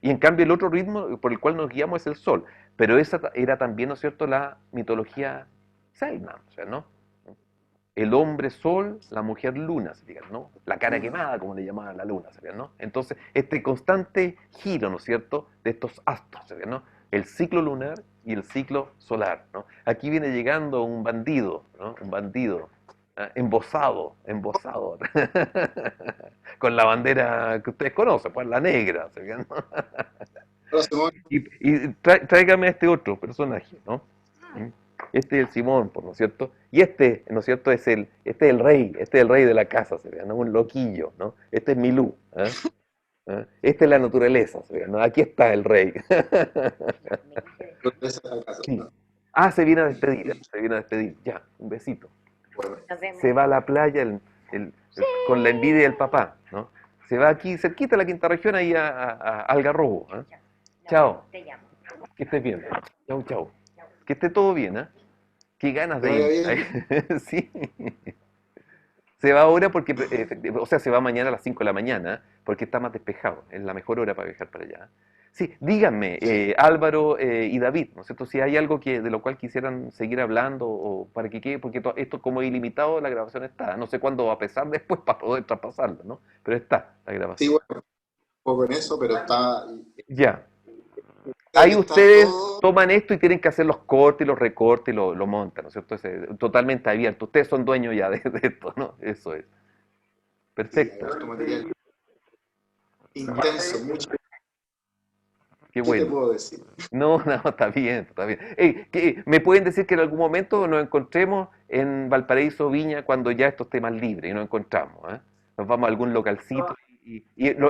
Speaker 2: Y en cambio el otro ritmo por el cual nos guiamos es el sol. Pero esa era también, ¿no es cierto?, la mitología celta, o sea, ¿no? El hombre sol, la mujer luna, sería, ¿no? La cara quemada, como le llamaban a la luna, sería, ¿no? Entonces, este constante giro, ¿no es cierto?, de estos astros, sería, ¿no? El ciclo lunar y el ciclo solar, ¿no? Aquí viene llegando un bandido, ¿no? Un bandido, embosado, embosado, con la bandera que ustedes conocen, pues la negra, ¿sería, no?
Speaker 1: Ahora, Simón,
Speaker 2: Tráigame a este otro personaje, ¿no? ¿Mm? Este es el Simón, por, ¿no es cierto? Y este, ¿no es cierto? Este es el rey de la casa, se ve, ¿no? Un loquillo, ¿no? Este es Milú, ¿ah? ¿Ah? Esta es la naturaleza, se ve, ¿no? Aquí está el rey.
Speaker 1: esa es la casa,
Speaker 2: Sí.
Speaker 1: ¿no?
Speaker 2: Ah, se viene a despedir, se viene a despedir. Ya, un besito.
Speaker 1: Bueno,
Speaker 2: Se va a la playa con la envidia del papá, ¿no? Se va aquí cerquita a la quinta región, ahí a Algarrobo, ¿ah? Chao, que estés bien. Chau, chau. Que esté todo bien, ¿ah? Qué ganas
Speaker 1: que
Speaker 2: de
Speaker 1: vaya
Speaker 2: ir.
Speaker 1: bien.
Speaker 2: Sí. Se va ahora porque, o sea, se va mañana a las 5 de la mañana porque está más despejado. Es la mejor hora para viajar para allá. Sí, díganme, Álvaro y David, ¿no es cierto? Si hay algo de lo cual quisieran seguir hablando o para que quede, porque esto como ilimitado la grabación está. No sé cuándo va a pesar después para poder traspasarlo, ¿no? Pero está la
Speaker 1: Sí,
Speaker 2: grabación.
Speaker 1: bueno, un poco en eso, pero está,
Speaker 2: Ya.
Speaker 1: creo
Speaker 2: Ahí
Speaker 1: que está
Speaker 2: ustedes
Speaker 1: todo,
Speaker 2: toman esto y tienen que hacer los cortes y los recortes y lo montan, ¿no es cierto? Totalmente abierto. Ustedes son dueños ya de esto, ¿no? Eso es.
Speaker 1: y hay
Speaker 2: Perfecto.
Speaker 1: harto material
Speaker 2: Ya,
Speaker 1: intenso, mucho.
Speaker 2: qué
Speaker 1: ¿Qué te
Speaker 2: bueno.
Speaker 1: puedo decir?
Speaker 2: No, no, está bien, está bien. Ey, ¿me pueden decir que en algún momento nos encontremos en Valparaíso, Viña, cuando ya esto esté más libre y nos encontramos? ¿Eh? Nos vamos a algún localcito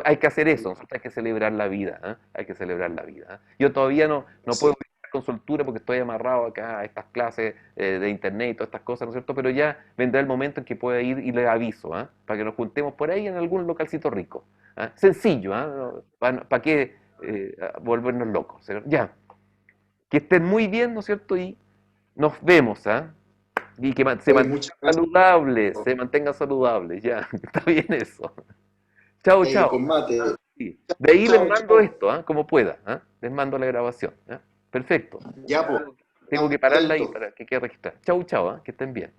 Speaker 2: hay que hacer eso, nosotros hay que celebrar la vida, ¿eh? Hay que celebrar la vida. ¿Eh? Yo todavía no
Speaker 1: Sí,
Speaker 2: puedo ir con soltura porque estoy amarrado acá a estas clases de internet y todas estas cosas, ¿no es cierto? Pero ya vendrá el momento en que pueda ir y les aviso, ¿eh? Para que nos juntemos por ahí en algún localcito rico. ¿Eh? Sencillo, ¿eh? ¿Para qué volvernos locos? ¿Eh? Ya. Que estén muy bien, ¿no es cierto? Y nos vemos, ¿ah? Y que se
Speaker 1: hoy muchas
Speaker 2: mantengan
Speaker 1: gracias.
Speaker 2: saludables, se mantengan saludables, ya, está bien eso. Chao, chao.
Speaker 1: Con mate.
Speaker 2: Sí. De ahí les
Speaker 1: Chao,
Speaker 2: mando
Speaker 1: chao.
Speaker 2: esto, ¿ah? Como pueda, ¿ah? Les mando la grabación, ¿ah? Perfecto.
Speaker 1: Ya, pues,
Speaker 2: Tengo que pararla ahí
Speaker 1: atento.
Speaker 2: para que quede registrada. Chau, chau, ¿ah? Que estén bien.